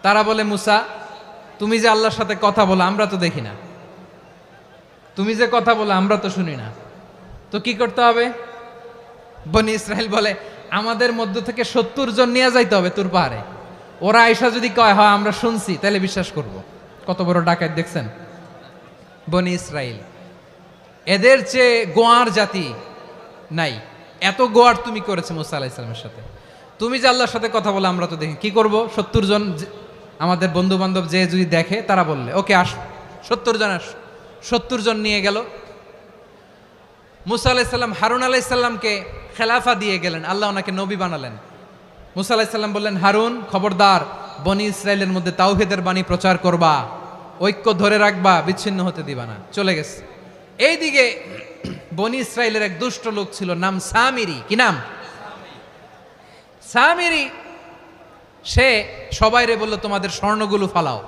তারা বলে, মূসা তুমি যে আল্লাহর সাথে কথা বলো আমরা তো দেখি না, তুমি যে কথা বলো আমরা তো শুনি না, তো কি করতে হবে? বনি ইসরাইল বলে, আমাদের মধ্য থেকে 70 জন নিয়ে যাইতে হবে তুর পাহাড়ে। ওরা আয়সা যদি কয় হয় আমরা শুনছি, তাহলে বিশ্বাস করব। কত বড় ডাকাত দেখছেন বনি ইসরাইল। এদের চেয়ে গোয়ার জাতি নাই। এত গোয়ার তুমি করেছে মুসা আলাইহিস সালামের সাথে। তুমি যে আল্লাহর সাথে কথা বলে আমরা তো দেখি, কি করব? 70 জন আমাদের বন্ধু বান্ধব যে যদি দেখে, তারা বললে ওকে আস, 70 জন আস। 70 জন নিয়ে গেল। মুসা আলাইহিস সালাম হারুন আলাইহিস সালামকে খেলাফা দিয়ে গেলেন, আল্লাহ ওনাকে নবী বানালেন। মুসা আলাইহিস সালাম বললেন, হারুন খবরদার, বনি ইসরাইলের মধ্যে তাওহীদের বাণী প্রচার করবা, ঐক্য ধরে রাখবা, বিচ্ছিন্ন হতে দিবা না। চলে গেছে। এইদিকে বনি ইসরাইলের এক দুষ্ট লোক ছিল, নাম সামিরি। কি নাম? সামিরি। সে সবাইরে বলল, তোমাদের স্বর্ণগুলো ফালাও।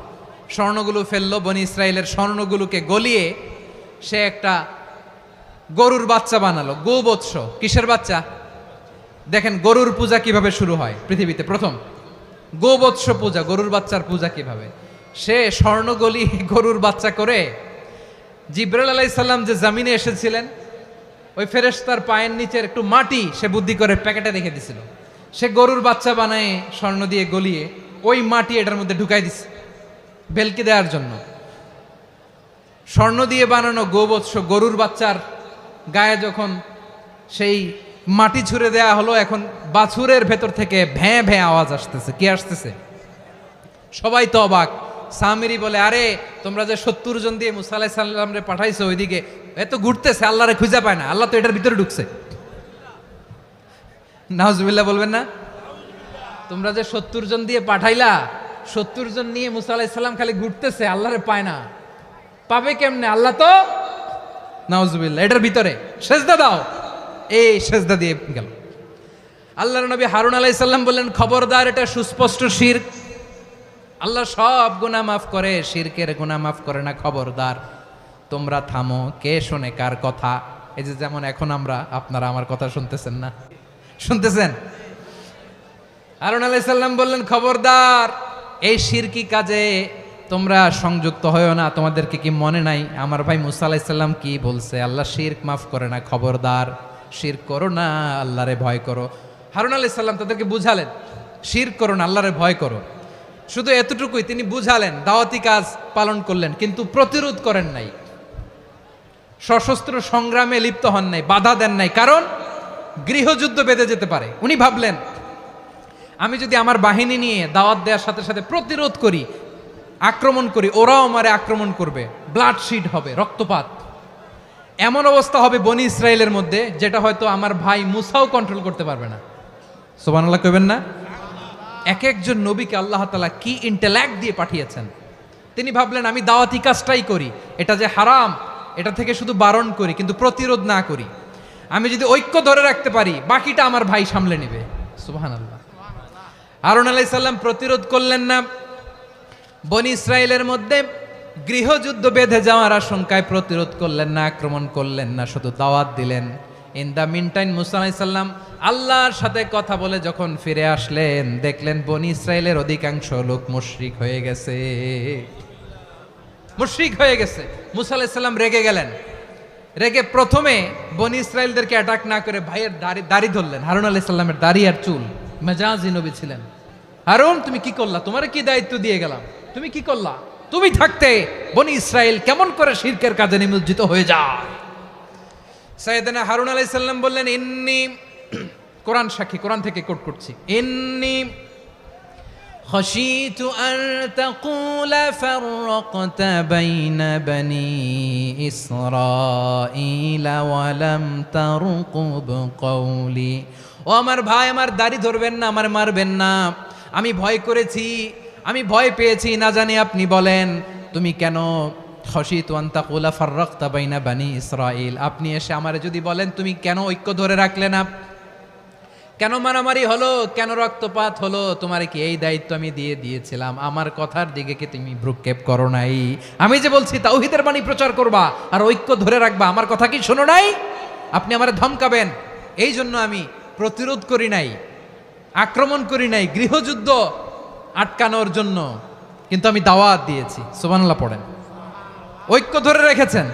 স্বর্ণগুলো ফেললো। বনি ইসরাইলের স্বর্ণগুলোকে গলিয়ে সে একটা গরুর বাচ্চা বানালো। গোবৎস। কিসের বাচ্চা? দেখেন গরুর পূজা কিভাবে শুরু হয় পৃথিবীতে প্রথম। গোবৎস পূজা, গরুর বাচ্চার পূজা কিভাবে। সে স্বর্ণ গলি গরুর বাচ্চা করে, জিব্রাইল আলাইহিস সালাম যে জমিনে এসেছিলেন, ওই ফেরেশতার পায়ের নিচের একটু মাটি সে বুদ্ধি করে প্যাকেটে রেখে দিছিল। সে গরুর বাচ্চা বানায় স্বর্ণ দিয়ে গলিয়ে ওই মাটি এটার মধ্যে ঢুকাই দিছে ভেলকি দেওয়ার জন্য। স্বর্ণ দিয়ে বানানো গোবৎস গরুর বাচ্চার গায়ে যখন সেই মাটি ছুঁড়ে দেয়া হলো, এখন বাছুরের ভেতর থেকে ভ্যাঁ ভ্যাঁ আওয়াজ আসতেছে। কি আসতেছে? সবাই তো অবাক। সামিরি বলে, আরে তোমরা যে 70 জন দিয়ে মুসা আলাইহিস সালামরে পাঠাইছো, ওইদিকে এত ঘুরতেছে, আল্লাহরে খুঁজে পায় না, আল্লাহ তো এটার ভিতরে ঢুকছে। নাউজুবিল্লাহ বলবেন না? তোমরা যে 70 জন দিয়ে পাঠাইলা, 70 জন নিয়ে মুসা আলাইহিস সালাম খালি ঘুরতেছে, আল্লাহরে পায় না। পাবে কেমনে? আল্লাহ তো, নাউজুবিল্লাহ, এটার ভিতরে সেজদা দাও। এই সেজদা দিয়ে গেল। আল্লাহর নবী হারুন আলাইহিস সালাম বললেন, খবরদার, এটা সুস্পষ্ট শিরক। আল্লাহ সব গুনাহ মাফ করে, শিরকের গুনাহ মাফ করে না। খবরদার, তোমরা থামো। কে শোনে কার কথা? এই যে যেমন এখন আপনারা আমার কথা শুনতেছেন না? শুনতেছেন? হারুন আলাইহিস সালাম বললেন, খবরদার, এই শিরকি কাজে তোমরা সংযুক্ত হয়েও না। তোমাদেরকে কি মনে নাই আমার ভাই মুসা আলাইহিস সালাম কি বলছে? আল্লাহ শিরক মাফ করে না। খবরদার, শিরক করো না, আল্লাহরে ভয় করো। হারুন আলাইহিস সালাম তাদেরকে বুঝালেন, শিরক করো না, আল্লাহরে ভয় করো। শুধু এতটুকুই তিনি বুঝালেন, দাওয়াতি কাজ পালন করলেন, কিন্তু প্রতিরোধ করেন নাই, সশস্ত্র সংগ্রামে লিপ্ত হন নাই, বাধা দেন নাই। কারণ গৃহযুদ্ধ বেঁধে যেতে পারে। উনি ভাবলেন, আমি যদি আমার বাহিনী নিয়ে দাওয়াত দেওয়ার সাথে সাথে প্রতিরোধ করি, আক্রমণ করি, ওরাও আমারে আক্রমণ করবে, ব্লাডশিড হবে, রক্তপাত। এমন অবস্থা হবে বনি ইসরায়েলের মধ্যে, যেটা হয়তো আমার ভাই মুসাও কন্ট্রোল করতে পারবে না। সুবহানাল্লাহ কইবেন না? এক একজন নবীকে আল্লাহ তাআলা কি ইন্টেলেক্ট দিয়ে পাঠিয়েছেন। তিনি ভাবলেন, আমি দাওয়াতি কাজটাই করি, এটা যে হারাম এটা থেকে শুধু বারণ করি, কিন্তু প্রতিরোধ না করি। আমি যদি ঐক্য ধরে রাখতে পারি, বাকিটা আমার ভাই সামলে নেবে। সুবহানাল্লাহ। হারুন আলাইহিস সালাম প্রতিরোধ করলেন না। বনি ইসরায়েলের মধ্যে গৃহযুদ্ধ বেঁধে যাওয়ার আশঙ্কায় প্রতিরোধ করলেন না, আক্রমণ করলেন না, শুধু দাওয়াত দিলেন। ইন দ্য মিনটাইম মুসা আলাইহিস সালাম আল্লাহর সাথে কথা বলে যখন ফিরে আসলেন, দেখলেন বনি ইসরায়েলের অধিকাংশ লোক মুশরিক হয়ে গেছে। মুশরিক হয়ে গেছে। মুসা আলাইহিস সালাম রেগে গেলেন। রেগে প্রথমে বনি ইসরায়েলদেরকে অ্যাটাক না করে ভাইয়ের দাড়ি ধরলেন। হারুন আলাইহিস সালামের দাড়ি আর চুল। মেজাজি নবী ছিলেন। হারুন, তুমি কি করলা? তোমারে কি দায়িত্ব দিয়ে গেলাম, তুমি কি করলা? তুমি থাকতে বনি ইসরায়েল কেমন করে শিরকের কাজে নিমজ্জিত হয়ে যায়? সাইয়েদনা হারুন আলাইহিস সালাম বললেন, ইন্নী, কোরআন সাক্ষী, কোরআন থেকে কোট করছি, ইন্নী خشيت أن تقول فرقت بين بني إسرائيل ولم ترقب قولي ও আমার ভাই, আমার দাড়ি ধরবেন না, আমার মারবেন না। আমি ভয় করেছি, আমি ভয় পেয়েছি, না জানি আপনি বলেন তুমি কেন খশিতু আন তাকুলা ফাররাকতা বাইনা বানি ইসরাইল, আপনি এসে আমারে যদি বলেন তুমি কেন ঐক্য ধরে রাখলে না, কেন মারামারি হলো, কেন রক্তপাত হলো, তোমার কি এই দায়িত্ব আমি দিয়েছিলাম? আমার কথার দিকে কি তুমি ভ্রুক্ষেপ করো নাই? আমি যে বলছি তাওহীদের বাণী প্রচার করবা আর ঐক্য ধরে রাখবা, আমার কথা কি শোনো নাই? আপনি আমারে ধমকাবেন, এই জন্য আমি প্রতিরোধ করি নাই, আক্রমণ করি নাই, গৃহযুদ্ধ আটকানোর জন্য কিন্তু আমি দাওয়াত দিয়েছি। সুবহানাল্লাহ পড়েন। ঐক্য ধরে রেখেছেন।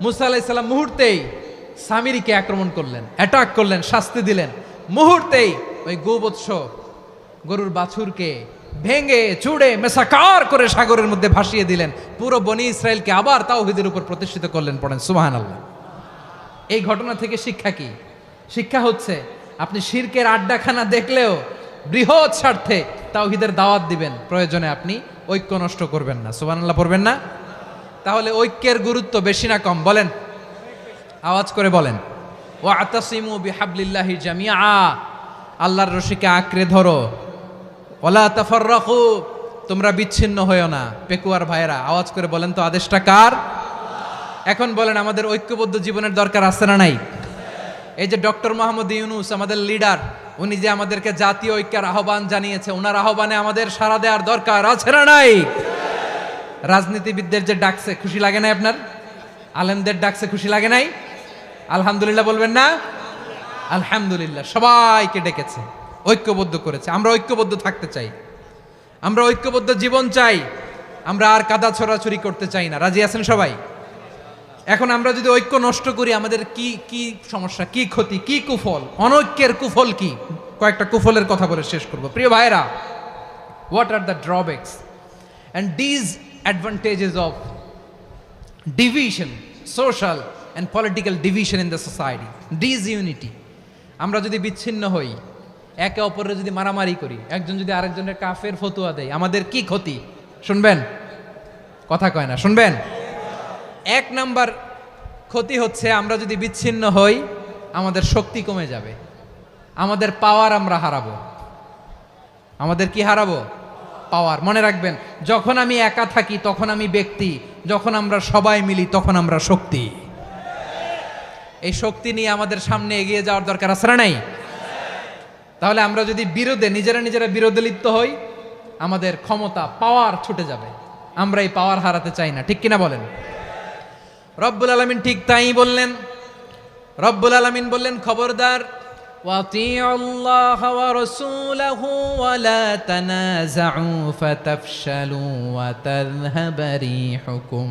মুসা আলাইহিস সালাম মুহূর্তেই সামিরীকে আক্রমণ করলেন, অ্যাটাক করলেন, শাস্তি দিলেন। মুহূর্তেই ওই গোবৎস গরুর বাছুরকে ভেঙে চুড়ে মেসাকার করে সাগরের মধ্যে ভাসিয়ে দিলেন। পুরো বনি ইসরায়েলকে আবার তাওহীদের উপর প্রতিষ্ঠিত করলেন। পড়েন সুবহানাল্লাহ। এই ঘটনা থেকে শিক্ষা কি? শিক্ষা হচ্ছে আপনি শিরকের আড্ডাখানা দেখলেও বৃহৎ স্বার্থে তাওহীদের দাওয়াত দিবেন, প্রয়োজনে আপনি ঐক্য নষ্ট করবেন না। সুবহানাল্লাহ পড়বেন না? তাহলে ঐক্যের গুরুত্ব বেশি না কম? বলেন, আওয়াজ করে বলেন। ওয়াতাসিমু বিহাবলিল্লাহি জামিআ, আল্লাহর রশিকে আঁকড়ে ধরো। ওয়ালা তাফাররাকু, তোমরা বিচ্ছিন্ন হয়ো না। পেকুয়ার ভাইরা আওয়াজ করে বলেন তো, আদেশটা কার? এখন বলেন, আমাদের ঐক্যবদ্ধ জীবনের দরকার আছে না নাই? এই যে ডক্টর মোহাম্মদ ইউনূস আমাদের লিডার, উনি যে আমাদেরকে জাতীয় ঐক্যের আহ্বান জানিয়েছে, ওনার আহ্বানে আমাদের সাড়া দেওয়ার দরকার আছে না নাই? রাজনীতিবিদদের যে ডাকছে, খুশি লাগে নাই আপনার? আলেমদের ডাকছে, খুশি লাগে নাই? আলহামদুলিল্লাহ বলবেন না? আলহামদুলিল্লাহ। সবাইকে ডেকেছে, ঐক্যবদ্ধ করেছে। আমরা ঐক্যবদ্ধ থাকতে চাই, আমরা ঐক্যবদ্ধ জীবন চাই, আমরা আর কাদা ছড়াছড়ি করতে চাই না। রাজি আছেন সবাই? এখন আমরা যদি ঐক্য নষ্ট করি, আমাদের কি কি সমস্যা, কি ক্ষতি, কি কুফল? অনৈক্যের কুফল কি? কয়েকটা কুফলের কথা বলে শেষ করব। প্রিয় ভাইরা, what are the drawbacks and disadvantages of division, social and political division in the society, disunity? আমরা যদি বিচ্ছিন্ন হই, একে অপরের যদি মারামারি করি, একজন যদি আরেকজনের কাফের ফতোয়া দেয়, আমাদের কি ক্ষতি? শুনবেন? কথা কয় না, শুনবেন? এক নাম্বার ক্ষতি হচ্ছে, আমরা যদি বিচ্ছিন্ন হই, আমাদের শক্তি কমে যাবে, আমাদের পাওয়ার আমরা হারাবো। আমাদের কি হারাবো? পাওয়ার। মনে রাখবেন, যখন আমি একা থাকি তখন আমি ব্যক্তি, যখন আমরা সবাই মিলি তখন আমরা শক্তি। এই শক্তি নিয়ে আমাদের সামনে এগিয়ে যাওয়ার দরকার আছে না নাই? তাহলে আমরা যদি নিজেরা বিরোধে লিপ্ত হই, আমাদের ক্ষমতা, পাওয়ার ছুটে যাবে। আমরা এই পাওয়ার হারাতে চাই না, ঠিক কিনা বলেন? রব্বুল আলামিন ঠিক তাই বললেন। রব্বুল আলামিন বললেন, খবরদার, وَأَطِيعُوا اللَّهَ وَرَسُولَهُ وَلَا تَنَازَعُوا فَتَفْشَلُوا وَتَذْهَبَ رِيحُكُمْ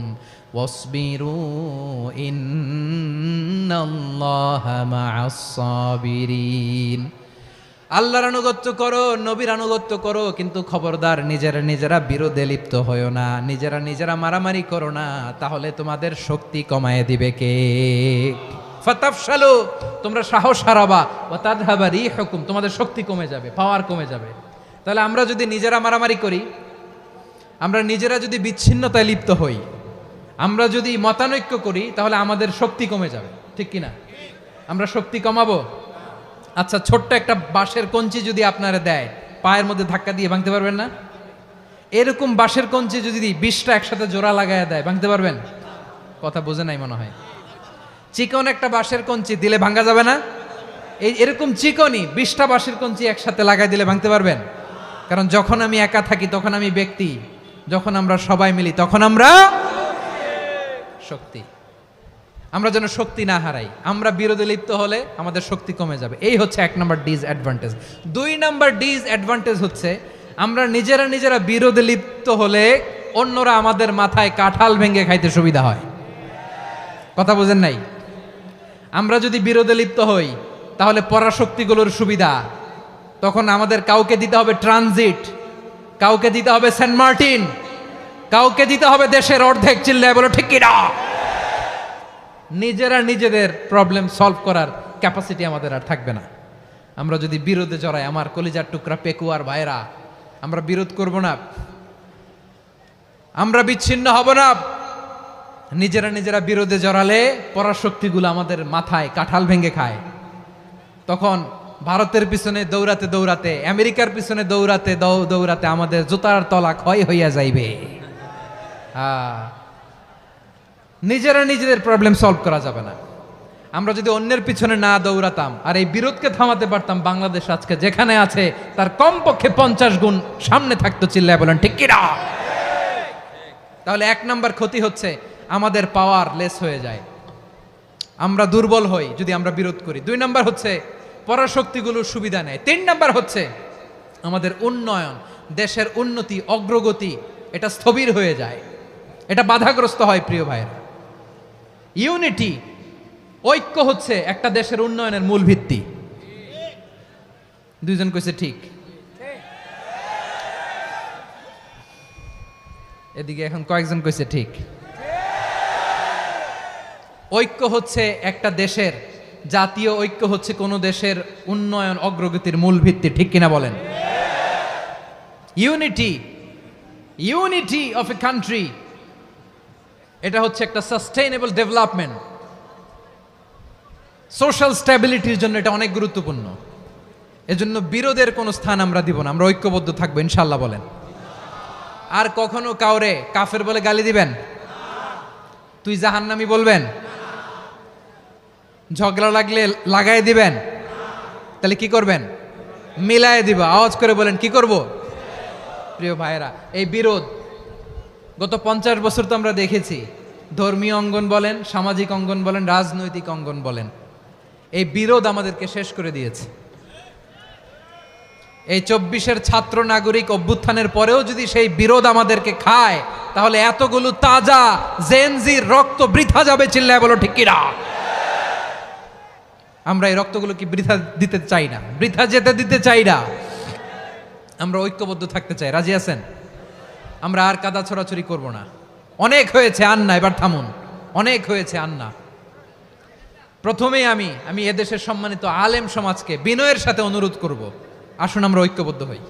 وَاصْبِرُوا إِنَّ اللَّهَ مَعَ الصَّابِرِينَ। আল্লাহর আনুগত্য করো, নবীর আনুগত্য করো, কিন্তু খবরদার নিজেরা বিরোধে লিপ্ত হয়ো না, নিজেরা মারামারি করো না, তাহলে তোমাদের শক্তি কমায় দিবে কে? ফাতাফশালু, তোমরা সাহস হারাবা, ওয়া তাযহাবা রিহুকুম, তোমাদের শক্তি কমে যাবে, পাওয়ার কমে যাবে। তাহলে আমরা যদি নিজেরা মারামারি করি, আমরা নিজেরা যদি বিচ্ছিন্নতায় লিপ্ত হই, আমরা যদি মতানৈক্য করি, তাহলে আমাদের শক্তি কমে যাবে, ঠিক কিনা? আমরা শক্তি কমাবো। আচ্ছা, ছোট্ট একটা বাঁশের কঞ্চি যদি আপনারা দেয়, পায়ের মধ্যে ধাক্কা দিয়ে ভাঙতে পারবেন না? এরকম বাঁশের কঞ্চি যদি 20টা একসাথে জোড়া লাগায় দেয়, ভাঙতে পারবেন? কথা বোঝে নাই মনে হয়। চিকন একটা বাঁশের কঞ্চি দিলে ভাঙা যাবে না? এরকম চিকনই 20টা বাঁশের কঞ্চি একসাথে লাগাই দিলে ভাঙতে পারবেন? কারণ যখন আমি একা থাকি তখন আমি ব্যক্তি, যখন আমরা সবাই মিলি তখন আমরা শক্তি। আমরা যেন শক্তি না হারাই। আমরা বিরোধে লিপ্ত হলে আমাদের শক্তি কমে যাবে। এই হচ্ছে 1 নম্বর ডিসঅ্যাডভান্টেজ। 2 নম্বর ডিসঅ্যাডভান্টেজ হচ্ছে, আমরা নিজেরা বিরোধে লিপ্ত হলে অন্যরা আমাদের মাথায় কাঁঠাল ভেঙে খাইতে সুবিধা হয়। কথা বোঝেন নাই? আমরা যদি বিরোধে লিপ্ত হই, তাহলে পরাশক্তিগুলোর সুবিধা, তখন আমাদের কাউকে দিতে হবে ট্রানজিট, কাউকে দিতে হবে সেন্ট মার্টিন, কাউকে দিতে হবে দেশের অর্ধেক। চিল্লায় বলো ঠিক কিনা? নিজেদের প্রবলেম সলভ করার ক্যাপাসিটি আমাদের আর থাকবে না। আমরা যদি বিরোধে জড়াই, আমার কলিজার টুকরা পেকুয়ার ভাইরা, আমরা বিরোধ করব না, আমরা বিচ্ছিন্ন হব না। নিজেরা নিজেরা বিরোধে জড়ালে পরাশক্তিগুলো আমাদের মাথায় কাঁঠাল ভেঙে খায়। তখন ভারতের পিছনে দৌড়াতে দৌড়াতে, আমেরিকার পিছনে দৌড়াতে দৌড়াতে আমাদের জুতার তলা ক্ষয় হইয়া যাইবে। নিজেরা নিজেদের প্রবলেম সলভ করা যাবে না। আমরা যদি অন্যের পিছনে না দৌড়াতাম আর এই বিরোধকে থামাতে পারতাম, বাংলাদেশ আজকে যেখানে আছে তার কমপক্ষে 50 গুণ সামনে থাকতো। চিল্লায় বলেন ঠিক কিনা? তাহলে 1 নাম্বার ক্ষতি হচ্ছে আমাদের পাওয়ার লেস হয়ে যায়, আমরা দুর্বল হই যদি আমরা বিরোধ করি। 2 নাম্বার হচ্ছে পরাশক্তিগুলোর সুবিধা নেয়। 3 নাম্বার হচ্ছে আমাদের উন্নয়ন, দেশের উন্নতি, অগ্রগতি এটা স্থবির হয়ে যায়, এটা বাধাগ্রস্ত হয়। প্রিয় ভাইয়েরা, ইউনিটি, ঐক্য হচ্ছে একটা দেশের উন্নয়নের মূল ভিত্তি। 2 জন কইছে ঠিক। এদিকে এখন কয়েকজন কইছে ঠিক। ঐক্য হচ্ছে একটা দেশের, জাতীয় ঐক্য হচ্ছে কোন দেশের উন্নয়ন অগ্রগতির মূল ভিত্তি। ঠিক কিনা বলেন? ইউনিটি অফ এ কান্ট্রি, এটা হচ্ছে একটা সাস্টেইনেবল ডেভেলপমেন্ট, সোশ্যাল স্ট্যাবিলিটির জন্য এটা অনেক গুরুত্বপূর্ণ। এজন্য বিরোধের কোনো স্থান আমরা দিব না, আমরা ঐক্যবদ্ধ থাকবো ইনশাআল্লাহ বলেন। আর কখনো কাউরে কাফের বলে গালি দিবেন? তুই জাহান্নামী বলবেন? ঝগড়া লাগলে লাগাই দিবেন? তাহলে কি করবেন? মিলায় দিবা। আওয়াজ করে বলেন কি করব? প্রিয় ভাইয়েরা, এই বিরোধ গত 50 বছর তো আমরা দেখেছি। ধর্মীয় অঙ্গন বলেন, সামাজিক অঙ্গন বলেন, রাজনৈতিক অঙ্গন বলেন, এই বিরোধ আমাদেরকে শেষ করে দিয়েছে। এই 24-এর ছাত্র নাগরিক অভ্যুত্থানের পরেও যদি সেই বিরোধ আমাদেরকে খায়, তাহলে এতগুলো তাজা জেনজির রক্ত বৃথা যাবে। চিল্লায় বলো ঠিক কিনা? আমরা এই রক্তগুলো কি বৃথা দিতে চাই না, বৃথা যেতে দিতে চাই না। আমরা ঐক্যবদ্ধ থাকতে চাই। রাজি আছেন? আমরা আর কাদা ছড়াছড়ি করব না। অনেক হয়েছে আন্না, এবার থামুন। অনেক হয়েছে আন্না। প্রথমেই আমি এদেশের সম্মানিত আলেম সমাজকে বিনয়ের সাথে অনুরোধ করব, আসুন আমরা ঐক্যবদ্ধ হই।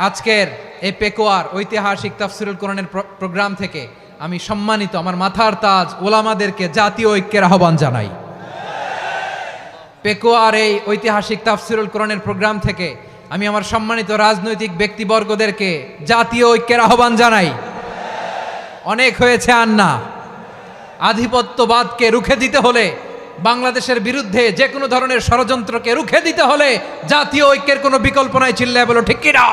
আজকের এই পেকুয়ার ঐতিহাসিক তাফসিরুল কোরআনের প্রোগ্রাম থেকে আমি সম্মানিত আমার মাথার তাজ ওলামাদেরকে জাতীয় ঐক্যের আহ্বান জানাই। পেকুয়ার এই ঐতিহাসিক তাফসিরুল কোরআনের প্রোগ্রাম থেকে আমি আমার সম্মানিত রাজনৈতিক ব্যক্তিবর্গদেরকে জাতীয় ঐক্যের আহ্বান জানাই। অনেক হয়েছে আন্না। আধিপত্যবাদকে রুখে দিতে হলে, বাংলাদেশের বিরুদ্ধে যে কোনো ধরনের ষড়যন্ত্রকে রুখে দিতে হলে জাতীয় ঐক্যের কোনো বিকল্প নাই। চিল্লায় বলো ঠিক কিনা?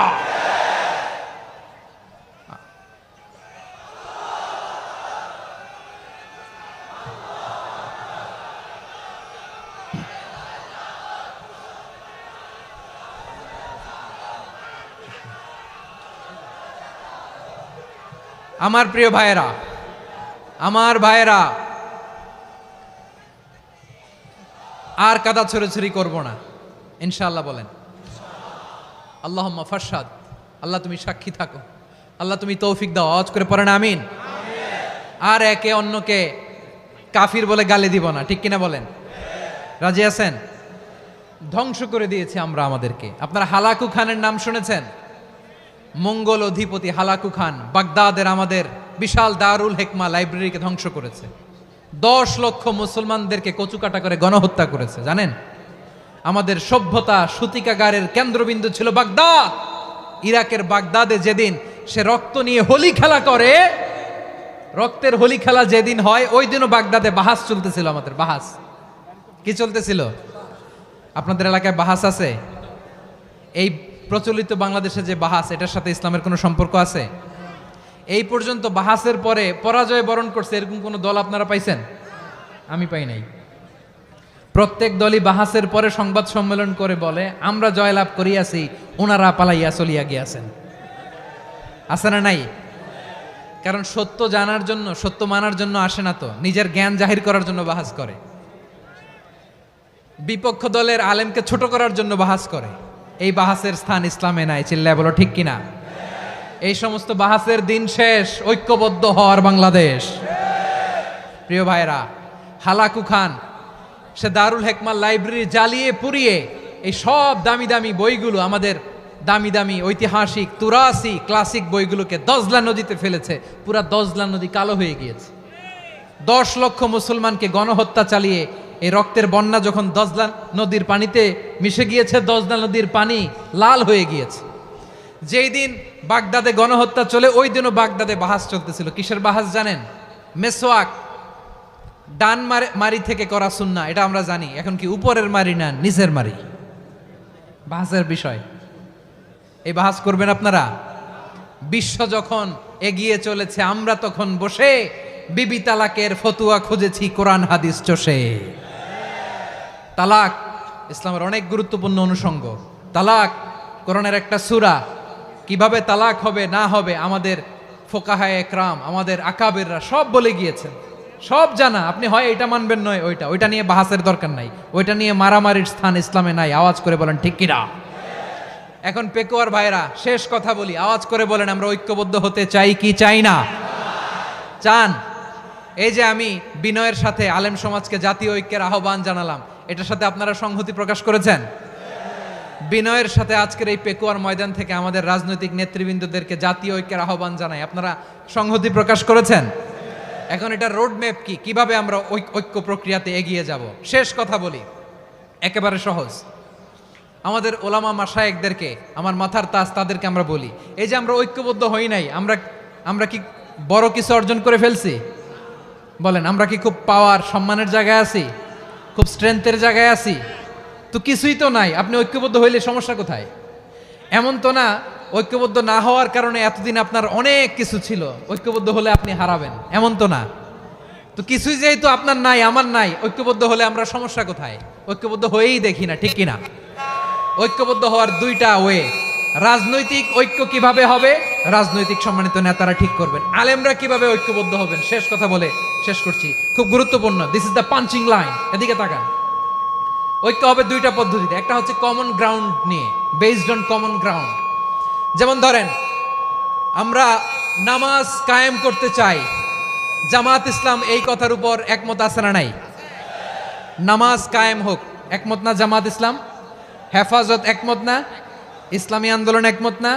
আমার প্রিয় ভাইয়েরা, আর কাদা ছড়াছড়ি করব না ইনশাআল্লাহ বলেন। আল্লাহুম্মা ফারশাদ। আল্লাহ তুমি সাক্ষী থাকো, আল্লাহ তুমি তৌফিক দাও। আওয়াজ করে পড়েন আমিন। আর একে অন্যকে কাফির বলে গালি দিব না। ঠিক কিনা বলেন? রাজি আছেন? ধ্বংস করে দিয়েছি আমরা আমাদেরকে। আপনারা হালাকু খানের নাম শুনেছেন? মঙ্গল অধিপতি হালাকু খান বাগদাদের আমাদের বিশাল দারুল হিকমা লাইব্রেরিকে ধ্বংস করেছে। 10 লক্ষ মুসলমানদেরকে কচুকাটা করে গণহত্যা করেছে। জানেন, আমাদের সভ্যতা সূতিকাগারের কেন্দ্রবিন্দু ছিল বাগদাদ। ইরাকের বাগদাদে যেদিন সে রক্ত নিয়ে হোলি খেলা করে, রক্তের হোলি খেলা যেদিন হয়, ওই দিনও বাগদাদে বাহাস চলতেছিল। আমাদের বাহাস কি চলতেছিল? আপনাদের এলাকায় বাহাস আছে? এই প্রচলিত বাংলাদেশে যে বাহাস, এটার সাথে ইসলামের কোনো সম্পর্ক আছে? এই পর্যন্ত বাহাসের পরে পরাজয় বরণ করছে এরকম কোন দল আপনারা পাইছেন? আমি পাই নাই। প্রত্যেক দলই বাহাসের পরে সংবাদ সম্মেলন করে বলে আমরা জয়লাভ করিয়াছি, ওনারা পালাইয়া চলিয়া গিয়াছেন। আছে না নাই? কারণ সত্য জানার জন্য, সত্য মানার জন্য আসে না তো, নিজের জ্ঞান জাহির করার জন্য বাহাস করে। বিপক্ষ দলের আলেমকে ছোট করার জন্য বাহাস করে। এই বাহাসের স্থান ইসলামে নাই। চিল্লায় বলো ঠিক কিনা? এই সমস্ত বাহাসের দিন শেষ। ঐক্যবদ্ধ হওয়ার বাংলাদেশ। প্রিয় ভাইরা, হালাকু খান সে দারুল হিকমা লাইব্রেরি জ্বালিয়ে পুড়িয়ে এই সব দামি দামি বইগুলো, আমাদের দামি দামি ঐতিহাসিক তুরাসি ক্লাসিক বইগুলোকে দজলা নদীতে ফেলেছে। পুরা দজলা নদী কালো হয়ে গিয়েছে। 10 লক্ষ মুসলমানকে গণহত্যা চালিয়ে এই রক্তের বন্যা যখন দজলা নদীর পানিতে মিশে গিয়েছে, দজলা নদীর পানি লাল হয়ে গিয়েছে। যেই দিন বাগদাদে গণহত্যা চলে, ওই দিনও বাগদাদে বাহাস চলতেছিল। কিসের বাহাস জানেন? মেসওয়াক, ডান মারি থেকে করা সুন্নাহ, এটা আমরা জানি। এখন কি উপরের মারি না নিচের মারি? বাহাসের বিষয়। এই বাহাস করবেন আপনারা? বিশ্ব যখন এগিয়ে চলেছে, আমরা তখন বসে বিবি তালাকের ফতুয়া খুঁজেছি কোরআন হাদিস চষে। তালাক ইসলামের অনেক গুরুত্বপূর্ণ অনুষঙ্গ। তালাক কোরআনের একটা সূরা। কিভাবে তালাক হবে না হবে আমাদের ফোকাহায়ে একরাম, আমাদের আকাবেররা সব বলে গিয়েছেন, সব জানা। আপনি হয় এটা মানবেন, নয় ওইটা নিয়ে বাহাসের দরকার নাই, ওইটা নিয়ে মারামারির স্থান ইসলামে নাই। আওয়াজ করে বলেন ঠিক কিনা? এখন পেকুয়ার ভাইরা, শেষ কথা বলি, আওয়াজ করে বলেন আমরা ঐক্যবদ্ধ হতে চাই কি চাই না? চান? এই যে আমি বিনয়ের সাথে আলেম সমাজকে জাতীয় ঐক্যের আহ্বান জানালাম, এটার সাথে আপনারা সংহতি প্রকাশ করেছেন? বিনয়ের সাথে আজকের এই পেকুয়ার ময়দান থেকে আমাদের রাজনৈতিক নেতৃবৃন্দদেরকে জাতীয় ঐক্যের আহ্বান জানাই, আপনারা সংহতি প্রকাশ করেছেন? এখন এটা রোড ম্যাপ কি, কিভাবে আমরা ঐক্য প্রক্রিয়াতে এগিয়ে যাব? শেষ কথা বলি, একেবারে সহজ। আমাদের ওলামা মাশায়েখদেরকে, আমার মাথার তাজ, তাদেরকে আমরা বলি, এই যে আমরা ঐক্যবদ্ধ হই নাই, আমরা কি বড় কিছু অর্জন করে ফেলছি? বলেন, আমরা কি খুব পাওয়ার সম্মানের জায়গায় আছি? খুব স্ট্রেংথের জায়গায় আছি? তো কিছুই তো নাই। আপনি ঐক্যবদ্ধ হইলে সমস্যা কোথায়? এমন তো না ঐক্যবদ্ধ না হওয়ার কারণে এতদিন আপনার অনেক কিছু ছিল, ঐক্যবদ্ধ হলে আপনি হারাবেন, এমন তো না। তো কিছুই যেহেতু আপনার নাই, আমার নাই, ঐক্যবদ্ধ হলে আমরা সমস্যা কোথায়? ঐক্যবদ্ধ হয়েই দেখি না, ঠিক কিনা? ঐক্যবদ্ধ হওয়ার দুইটা ওয়ে। রাজনৈতিক ঐক্য কিভাবে হবে? রাজনৈতিক সম্মানিত নেতারা ঠিক করবেন। আলেমরা কিভাবে ঐক্যবদ্ধ হবেন? শেষ কথা বলে শেষ করছি, খুব গুরুত্বপূর্ণ। This is the punching line. এদিকে তাকান। ঐক্য হবে দুইটা পদ্ধতিতে। একটা হচ্ছে কমন গ্রাউন্ড নিয়ে, বেসড অন কমন গ্রাউন্ড। যেমন ধরেন, আমরা নামাজ কায়েম করতে চাই, জামাত ইসলাম এই কথার উপর একমত আছে না নাই? নামাজ কায়েম হোক, একমত না জামাত ইসলাম? হেফাজত একমত না? ইসলামী আন্দোলন একমত না?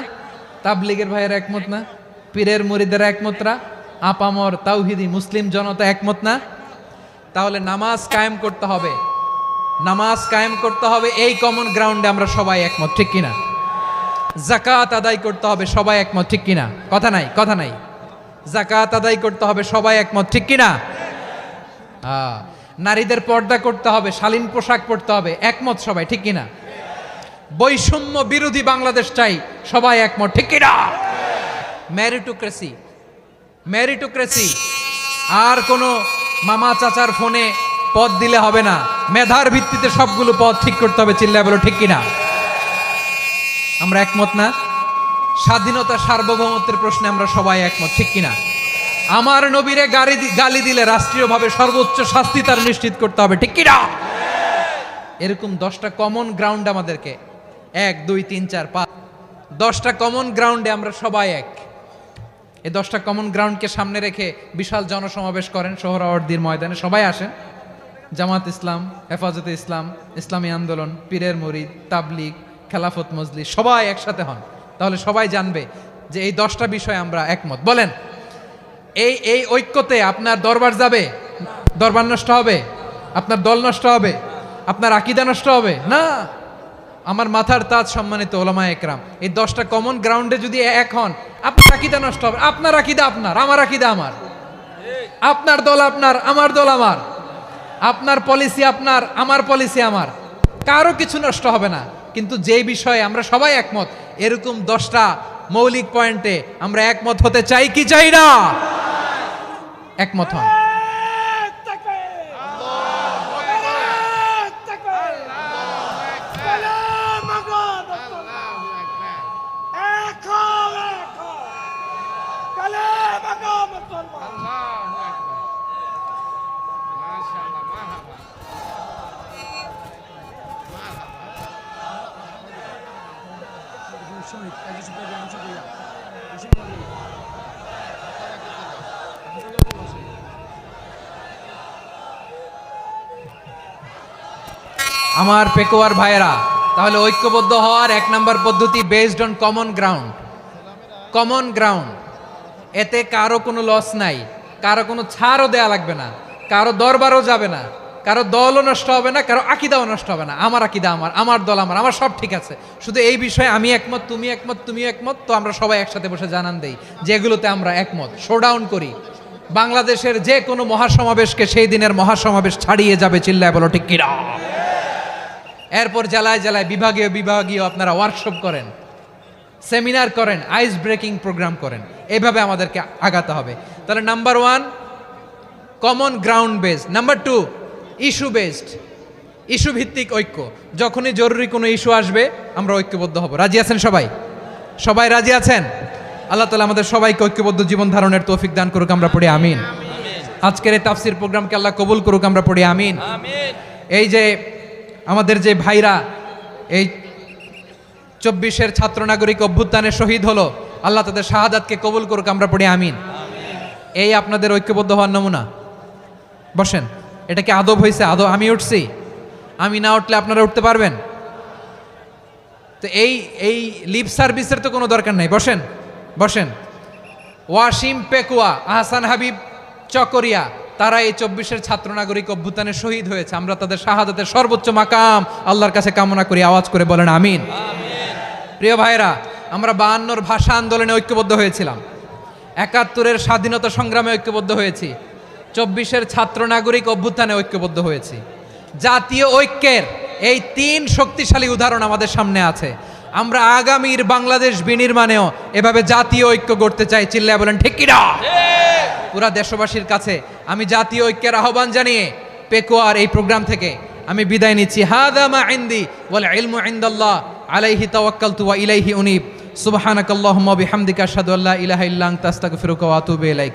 তাবলীগের ভাইয়েরা একমত না? পীরের মুরিদেরা একমত না? আপামর তাওহিদি মুসলিম জনতা একমত না? তাহলে নামাজ কায়েম করতে হবে, নামাজ কায়েম করতে হবে এই কমন গ্রাউন্ডে আমরা সবাই একমত, ঠিক কিনা? যাকাত আদায় করতে হবে, সবাই একমত, ঠিক কিনা? কথা নাই, কথা নাই। যাকাত আদায় করতে হবে, সবাই একমত, ঠিক কিনা? নারীদের পর্দা করতে হবে, শালীন পোশাক পরতে হবে, একমত সবাই, ঠিক কিনা? বৈষম্য বিরোধী বাংলাদেশ চাই, সবাই একমত, ঠিক কিনা? মেরিটোক্রেসি, মেরিটোক্রেসি, আর কোনো মামা চাচার ফোনে পদ দিলে হবে না, মেধার ভিত্তিতে সবগুলো পদ ঠিক করতে হবে, চিল্লায় বলো ঠিক কিনা? আমরা একমত না? স্বাধীনতা সার্বভৌমত্বের প্রশ্নে আমরা সবাই একমত, ঠিক কিনা? আমার নবীরে গালি দিলে রাষ্ট্রীয়ভাবে সর্বোচ্চ শাস্তি তার নিশ্চিত করতে হবে, ঠিক কিনা? এরকম 10টা কমন গ্রাউন্ড আমাদেরকে, 1 2 3 4 5, 10টা কমন গ্রাউন্ডে আমরা সবাই এক। এই 10টা কমন গ্রাউন্ডকে সামনে রেখে বিশাল জনসমাবেশ করেন সোহরাওয়ার্দীর ময়দানে, সবাই আসেন। জামাত ইসলাম, হেফাজতে ইসলাম, ইসলামী আন্দোলন, পীরের মুরিদ, তাবলীগ, খেলাফত মজলিস, সবাই একসাথে হন। তাহলে সবাই জানবে যে এই 10টা বিষয়ে আমরা একমত। বলেন, এই ঐক্যতে আপনার দরবার যাবে? দরবার নষ্ট হবে? আপনার দল নষ্ট হবে? আপনার আকীদা নষ্ট হবে না? আমার মাথার তাজ সম্মানিত ওলামায়ে একরাম, এই 10টা কমন গ্রাউন্ডে যদি এক হন, আপনার আকীদা নষ্ট হবে? আপনার আকীদা আপনার, আমার আকীদা আমার, আপনার দল আপনার, আমার দল আমার, আপনার পলিসি আপনার, আমার পলিসি আমার, কারো কিছু নষ্ট হবে না। কিন্তু যে বিষয়ে আমরা সবাই একমত, এরকম 10টা মৌলিক পয়েন্টে আমরা একমত হতে চাই কি চাই না? একমত হন। আমার পেকুয়ার ভাইয়েরা, তাহলে ঐক্যবদ্ধ হওয়ার 1 নম্বর পদ্ধতি based on common ground. Common ground, এতে কারো কোনো লস নাই, কারো কোনো ছাড়ও দেয়া লাগবে না, কারো দরবারও যাবে না, কারো দলও নষ্ট হবে না, কারো আকিদাও নষ্ট হবে না। আমার আকিদা আমার, আমার দল আমার, আমার সব ঠিক আছে, শুধু এই বিষয়ে আমি একমত, তুমি একমত, তুমিও একমত, তো আমরা সবাই একসাথে বসে জানান দেই যে এগুলোতে আমরা একমত, শোডাউন করি। বাংলাদেশের যে কোনো মহাসমাবেশকে সেই দিনের মহাসমাবেশ ছাড়িয়ে যাবে, চিল্লায় বলো ঠিক কিনা। এরপর জেলায় জেলায় বিভাগীয় বিভাগীয় আপনারা ওয়ার্কশপ করেন, সেমিনার করেন, আইস ব্রেকিং প্রোগ্রাম করেন, এইভাবে আমাদেরকে আগাতে হবে। তাহলে number 1 common ground based, number 2 issue based, issue ভিত্তিক ঐক্য। যখনই জরুরি কোনো ইস্যু আসবে আমরা ঐক্যবদ্ধ হব। রাজি আছেন সবাই? সবাই রাজি আছেন? আল্লাহ তাআলা আমাদের সবাইকে ঐক্যবদ্ধ জীবন ধারণের তৌফিক দান করুক, আমরা পড়ি আমিন। আজকের এই তাফসীর প্রোগ্রামকে আল্লাহ কবুল করুক, আমরা পড়ি আমিন। এই যে আমাদের যে ভাইরা এই 24-এর ছাত্র নাগরিক অভ্যুত্থানে শহীদ হলো, আল্লাহ তাদের শাহাদাতকে কবুল করুক, আমরা পড়ি আমিন। এই আপনাদের ঐক্যবদ্ধ হওয়ার নমুনা। বসেন, এটা কি আদব হয়েছে? আদব আমি উঠছি, আমি না উঠলে আপনারা উঠতে পারবেন? তো এই লিপ সার্ভিসের তো কোনো দরকার নাই। বসেন বসেন। ওয়াসিম পেকুয়া, আহসান হাবিব চকরিয়া, তারা এই 24-এর ছাত্র নাগরিক অভ্যুত্থানে শহীদ হয়েছে। আমরা তাদের শাহাদাতের সর্বোচ্চ মাকাম আল্লাহর কাছে কামনা করি, আওয়াজ করে বলেন আমিন। প্রিয় ভাইরা, আমরা 52-র ভাষা আন্দোলনে ঐক্যবদ্ধ হয়েছিলাম, 71-এর স্বাধীনতা সংগ্রামে ঐক্যবদ্ধ হয়েছি, 24-এর ছাত্র নাগরিক অভ্যুত্থানে ঐক্যবদ্ধ হয়েছি। জাতীয় ঐক্যের এই 3 শক্তিশালী উদাহরণ আমাদের সামনে আছে। আমরা আগামীর বাংলাদেশ বিনির্মাণেও এভাবে জাতীয় ঐক্য গড়তে চাই, চিল্লায় বলেন ঠিক কিনা। পুরা দেশবাসীর কাছে আমি জাতীয় ঐক্যের আহ্বান জানিয়ে পেকুয়ার এই প্রোগ্রাম থেকে আমি বিদায় নিচ্ছি। হাদা মা ইনদি ওয়াল ইলমু ইনদাল্লাহ আলাইহি তাওয়াক্কালতু ওয়া ইলাইহি উনীব। সুবহানাকাল্লাহুম্মা ওয়া বিহামদিকা আশহাদু আল্লা ইলাহা ইল্লা আনতা আস্তাগফিরুকা ওয়া আতুবু ইলাইক।